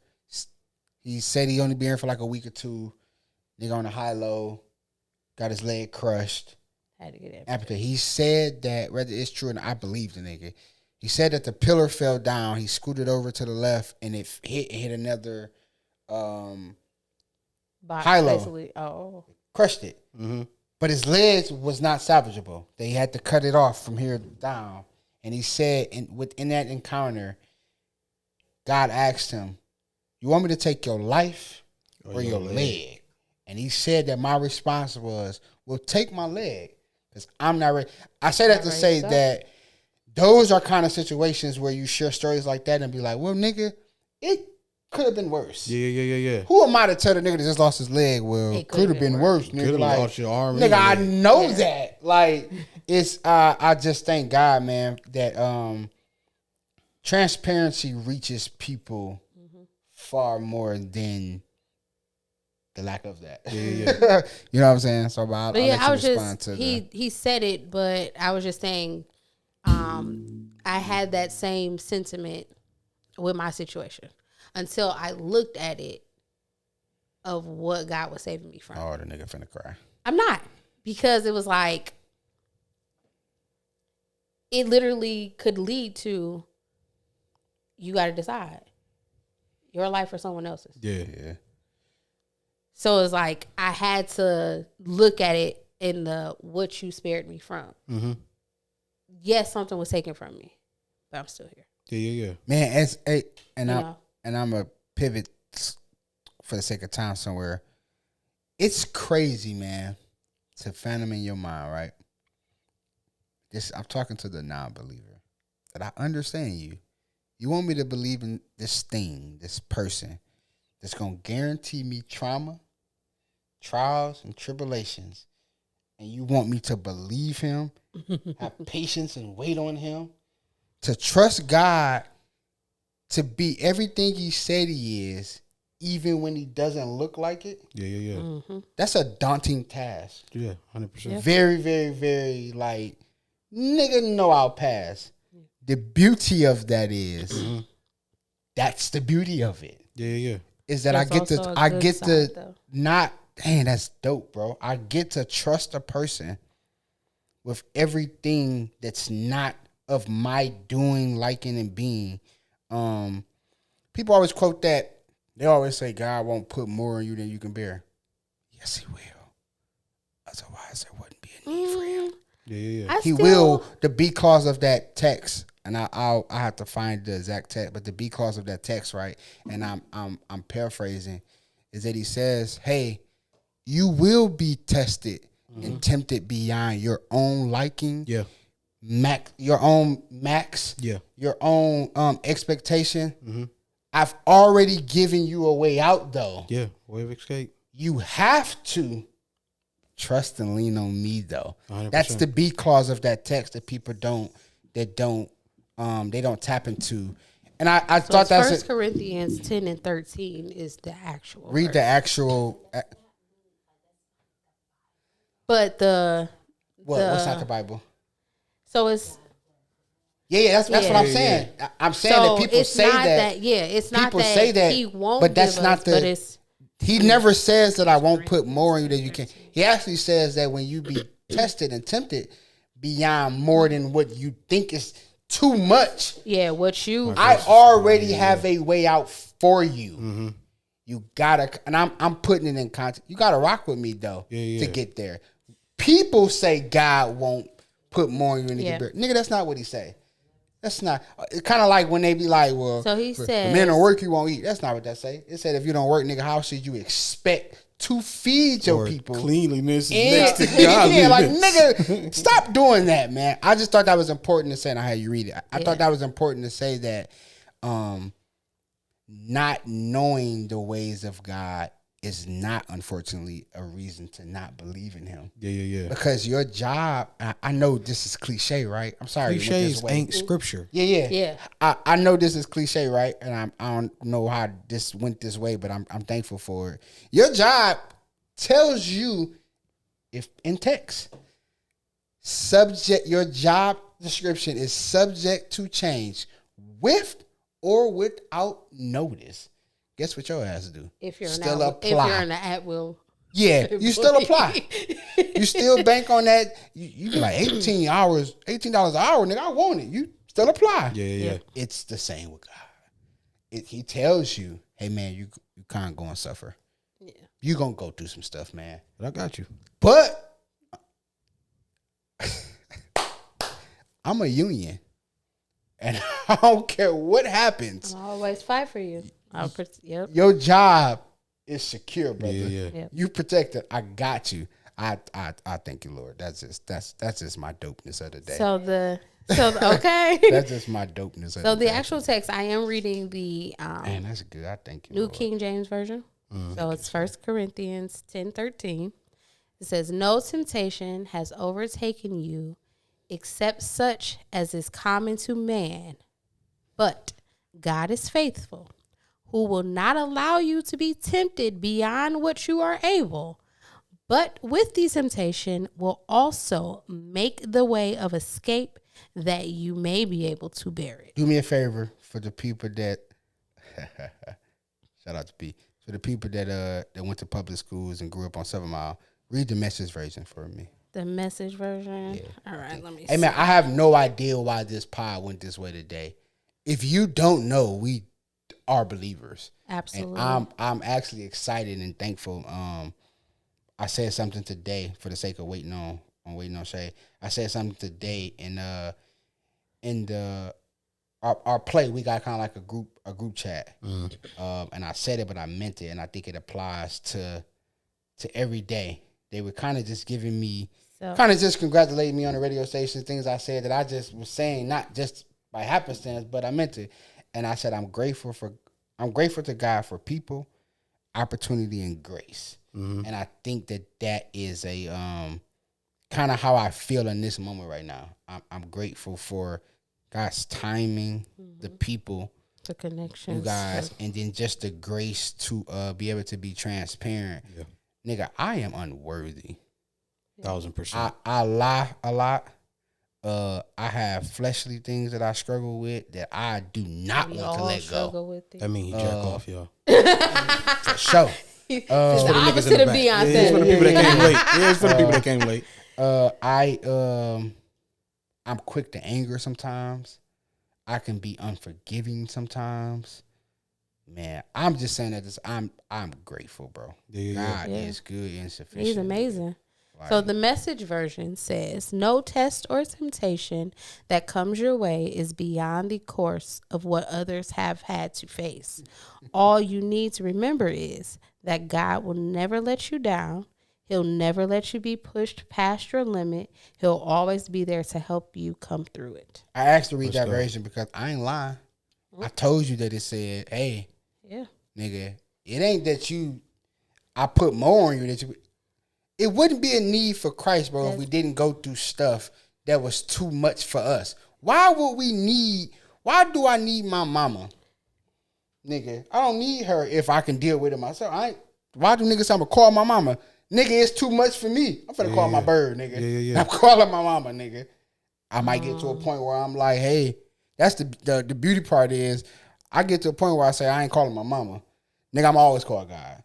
He said he only been here for like a week or two. Nigga on a high low, got his leg crushed. Had to get amputated. He said that, whether it's true, and I believe the nigga. He said that the pillar fell down. He scooted over to the left, and it hit another high low. Oh, crushed it. Mm-hmm. But his legs was not salvageable. They had to cut it off from here down. And he said, within that encounter, God asked him, "You want me to take your life or your leg?" And he said that my response was, "Well, take my leg, because I'm not ready." I say that to say that those are kind of situations where you share stories like that and be like, "Well, nigga, it could have been worse." Yeah. Who am I to tell the nigga that just lost his leg? Well, it could have been worse. Nigga, could have lost your arm. Nigga, I know that. Like, it's I just thank God, man, that transparency reaches people far more than the lack of that. Yeah. You know what I'm saying? So, I'll let you respond to he said it, but I was just saying, I had that same sentiment with my situation. Until I looked at it of what God was saving me from. Oh, the nigga finna cry. I'm not. Because it was like, it literally could lead to, you got to decide. Your life or someone else's. Yeah. So it's like, I had to look at it in the what you spared me from. Mm-hmm. Yes, something was taken from me, but I'm still here. Yeah. Man, and I'm a pivot for the sake of time somewhere. It's crazy, man, to fathom in your mind, right? I'm talking to the non-believer. That I understand you. You want me to believe in this thing, this person, that's going to guarantee me trauma trials and tribulations, and you want me to believe him, have patience and wait on him, to trust God to be everything he said he is, even when he doesn't look like it. Yeah. Mm-hmm. That's a daunting task. Yeah, 100%. Yeah. Very, very, very, like, nigga know I'll pass. The beauty of that is, that's the beauty of it. Yeah. Is that I get to not, dang, that's dope, bro. I get to trust a person with everything that's not of my doing, liking, and being. People always quote that. They always say God won't put more on you than you can bear. Yes, he will. Otherwise, there wouldn't be a need for him. Yeah. He will. The because of that text, and I have to find the exact text, but the because of that text, right? And I'm paraphrasing, is that he says, "Hey, you will be tested and tempted beyond your own liking, your own max, your own expectation. I've already given you a way out, though. Yeah, way of escape. You have to trust and lean on me, though. 100%. That's the B clause of that text that people don't tap into. And I thought that's 1 Corinthians 10 and 13 is the actual. Read verse. The actual. But what's not the Bible? So it's. Yeah, that's what I'm saying. I'm saying that people say that. It's not people that say that he won't. But that's give not us, the. But it's, he never says that I won't put more on you than you can. He actually says that when you be tested and tempted beyond more than what you think is too much. Yeah, what you. I already have a way out for you. You gotta, and I'm putting it in context. You gotta rock with me though to get there. People say God won't put more on you than you can bear. Nigga, that's not what he say. That's not. It's kind of like when they be like, well, so he said, the men don't work, you won't eat. That's not what that say. It said if you don't work, nigga, how should you expect to feed your people? Cleanliness is next to godliness. Yeah, like, nigga, stop doing that, man. I just thought that was important to say, and I had you read it. I thought that was important to say that not knowing the ways of God is not, unfortunately, a reason to not believe in him. Yeah. Because your job, I know this is cliche, right? I'm sorry. Cliches ain't scripture. Yeah. I know this is cliche, right? And I don't know how this went this way, but I'm thankful for it. Your job tells you, if in text, your job description is subject to change with or without notice. Guess what your ass do? If you're still apply. If you're in the at will. Yeah, you still apply. You still bank on that. You be like $18 an hour, nigga. I want it. You still apply. Yeah. It's the same with God. He tells you, hey man, you kind of gonna suffer. Yeah, you gonna go through some stuff, man. But I got you. But I'm a union, and I don't care what happens. I'll always fight for you. Your job is secure, brother. Yeah. You protected. I got you. I thank you, Lord. That's just my dopeness of the day. Okay. That's just my dopeness. So the actual text, I am reading the man, that's good. I thank you, New Lord. King James Version. So it's 1 Corinthians 10:13. It says, "No temptation has overtaken you, except such as is common to man, but God is faithful, who will not allow you to be tempted beyond what you are able, but with the temptation will also make the way of escape that you may be able to bear it." Do me a favor for the people that shout out to P. For the people that went to public schools and grew up on 7 Mile, read the Message version for me. The Message version? Yeah. All right, let me see. Hey man, I have no idea why this pod went this way today. If you don't know, we are believers. Absolutely. And I'm actually excited and thankful. I said something today for the sake of waiting on Shay. I said something today in our play. We got kind of like a group chat. And I said it, but I meant it, and I think it applies to every day. They were kind of just giving me, just congratulating me on the radio station, things I said that I just was saying, not just by happenstance, but I meant it. And I said, I'm grateful to God for people, opportunity, and grace. And I think that is a kind of how I feel in this moment right now. I'm grateful for God's timing, the people, the connections, you guys, and then just the grace to be able to be transparent. Yeah. Nigga, I am unworthy. 1,000%. I lie a lot. I have fleshly things that I struggle with that I do not want to let go. That mean he jack off, y'all. For sure. It's the opposite of Beyonce. It's for the people that came late. Yeah, it's for the people that came late. I'm quick to anger sometimes. I can be unforgiving sometimes. Man, I'm just saying that I'm grateful, bro. God is good and sufficient. He's amazing. So the Message version says, no test or temptation that comes your way is beyond the course of what others have had to face. All you need to remember is that God will never let you down. He'll never let you be pushed past your limit. He'll always be there to help you come through it. I asked to read that version because I ain't lying. I told you that it said, hey, nigga, it ain't that I put more on you that you... It wouldn't be a need for Christ, bro, if we didn't go through stuff that was too much for us. Why do I need my mama? Nigga, I don't need her if I can deal with it myself. Why do niggas say I'm gonna call my mama? Nigga, it's too much for me. I'm finna call my bird, nigga. I'm calling my mama, nigga. I might get to a point where I'm like, hey, that's the beauty part is I get to a point where I say I ain't calling my mama. Nigga, I'm always call God.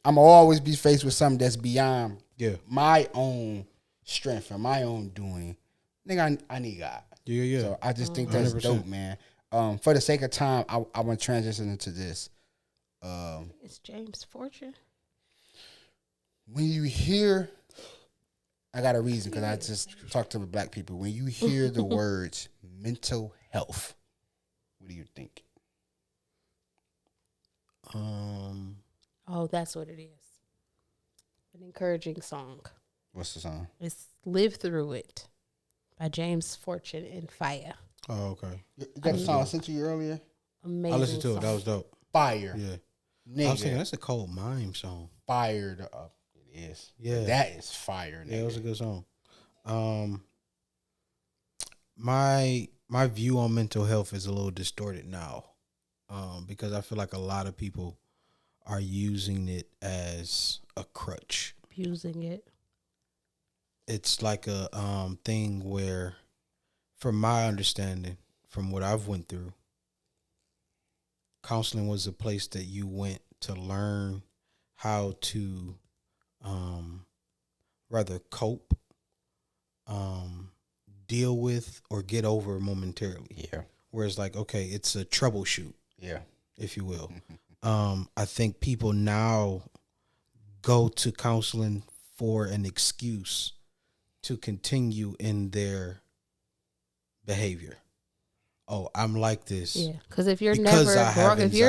I'm gonna always be faced with something that's beyond my own strength and my own doing. Nigga, I need God. Yeah. So I just think that's 100%. Dope, man. For the sake of time, I want to transition into this. It's James Fortune. When you hear, I got a reason because I just talked to the black people. When you hear the words mental health, what do you think? Oh, that's what it is. An encouraging song. What's the song? It's Live Through It by James Fortune and F.A.R. Oh, okay. You got a song I sent you earlier? Amazing. I listened to it. That was dope. Fire. Yeah. Nigga. I was thinking that's a Cold Mime song. Fired up. It is. Yeah. That is fire. Nigga. Yeah, it was a good song. My view on mental health is a little distorted now. Because I feel like a lot of people are using it as a crutch. Abusing it. It's like a thing where, from my understanding, from what I've went through, counseling was a place that you went to learn how to rather cope, deal with, or get over momentarily. Yeah. Whereas like, okay, it's a troubleshoot. Yeah. If you will. I think people now go to counseling for an excuse to continue in their behavior. Oh, I'm like this. Yeah, because if you're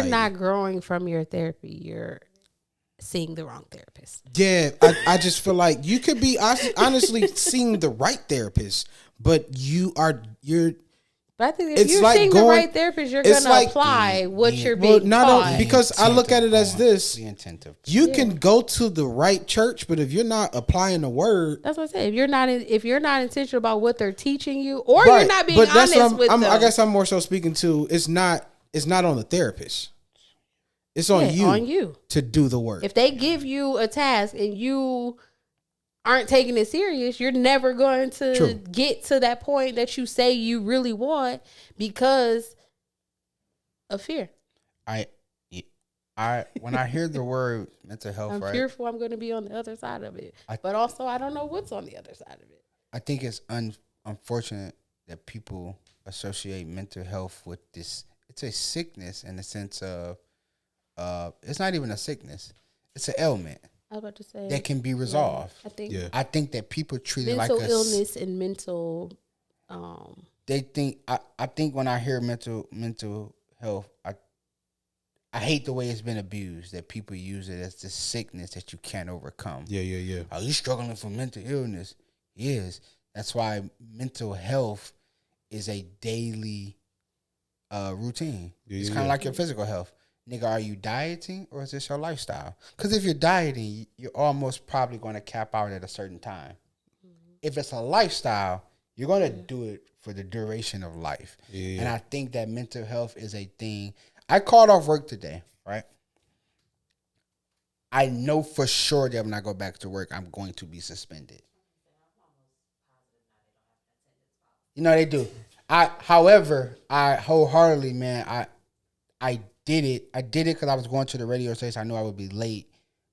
not growing from your therapy, you're seeing the wrong therapist. Yeah, I just feel like you could be honestly seeing the right therapist, but you're. But I think if you're like seeing the right therapist, you're going to apply what you're being taught. Because I look at it as this. You can go to the right church, but if you're not applying the word. That's what I say. If you're not intentional about what they're teaching you, or you're not being honest with them. I guess I'm more so speaking to, it's not on the therapist. It's on you to do the work. If they give you a task and you aren't taking it serious, you're never going to get to that point that you say you really want because of fear. When I hear the word mental health, I'm fearful I'm going to be on the other side of it. But also I don't know what's on the other side of it. I think it's unfortunate that people associate mental health with this. It's a sickness in the sense of it's not even a sickness. It's an ailment. I was about to say that can be resolved. I think that people treat it like mental illness and mental. They think I think when I hear mental health, I hate the way it's been abused. That people use it as this sickness that you can't overcome. Yeah. Are you struggling from mental illness? Yes. That's why mental health is a daily routine. It's kind of like your physical health. nigga, are you dieting or is this your lifestyle? Because if you're dieting, you're almost probably going to cap out at a certain time. If it's a lifestyle, you're going to do it for the duration of life. Yeah. And I think that mental health is a thing. I called off work today, right? I know for sure that when I go back to work, I'm going to be suspended. You know, they do. However, I wholeheartedly, man, I did it. I did it because I was going to the radio station. I knew I would be late.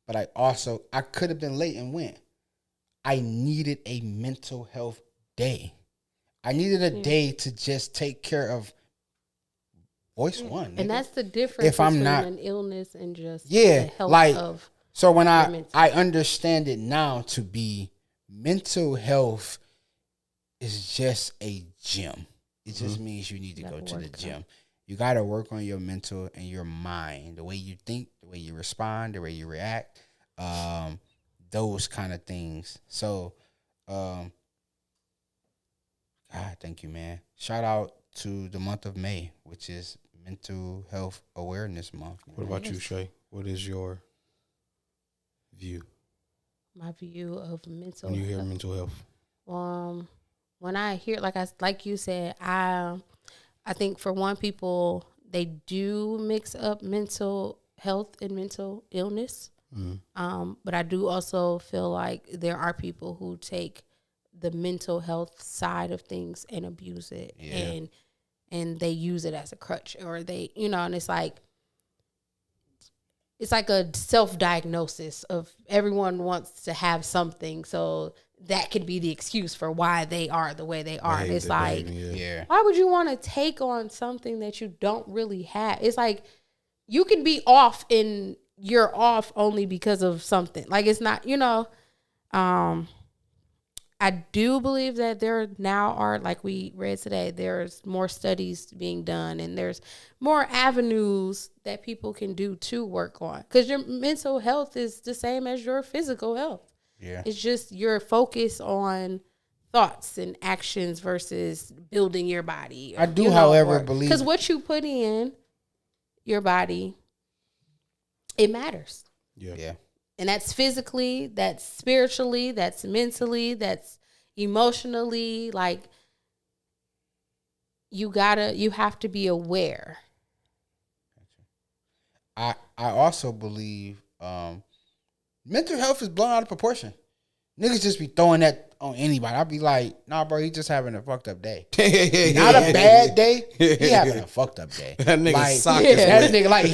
But I could have been late and went. I needed a mental health day. I needed a day to just take care of voice one. And that's the difference if I'm between not, an illness and just the health of so when I understand it now to be mental health is just a gym. It just means you need to go to the gym. You got to work on your mental and your mind, the way you think, the way you respond, the way you react, those kind of things. So, God, thank you, man. Shout out to the month of May, which is Mental Health Awareness Month. What about you, Shay? What is your view? My view of mental when you hear mental health. When I hear, like you said, I think for one, people, they do mix up mental health and mental illness. But I do also feel like there are people who take the mental health side of things and abuse it, and they use it as a crutch, or they, and it's like a self-diagnosis of everyone wants to have something, so that could be the excuse for why they are the way they are. And it's like, why would you want to take on something that you don't really have? It's like you could be off and you're off only because of something. Like, it's not, I do believe that there now are, like we read today, there's more studies being done and there's more avenues that people can do to work on. Because your mental health is the same as your physical health. Yeah. It's just your focus on thoughts and actions versus building your body. I do, however, believe... Because what you put in your body, it matters. Yeah. And that's physically, that's spiritually, that's mentally, that's emotionally. Like, you have to be aware. I also believe mental health is blown out of proportion. Niggas just be throwing that on anybody. I'll be like, nah, bro, he just having a fucked up day. Not a bad day. He having a fucked up day. That nigga that nigga, like,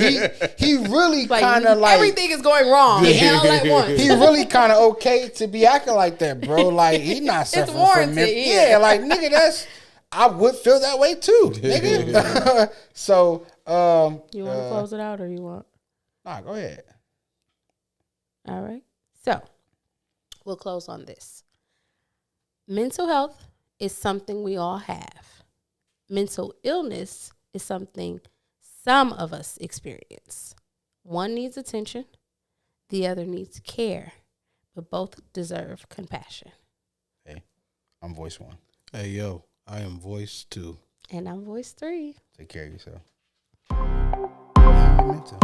he really kind of like everything is going wrong. All at once. He really kind of okay to be acting like that, bro. Like, he not suffering from it. Yeah, like, nigga, I would feel that way too, nigga. So, you want to close it out, or you want? Nah, go ahead. All right. So, we'll close on this. Mental health is something we all have. Mental illness is something some of us experience. One needs attention, the other needs care, but both deserve compassion. Hey, I'm voice 1. Hey, yo, I am voice 2. And I'm voice 3. Take care of yourself. Mental.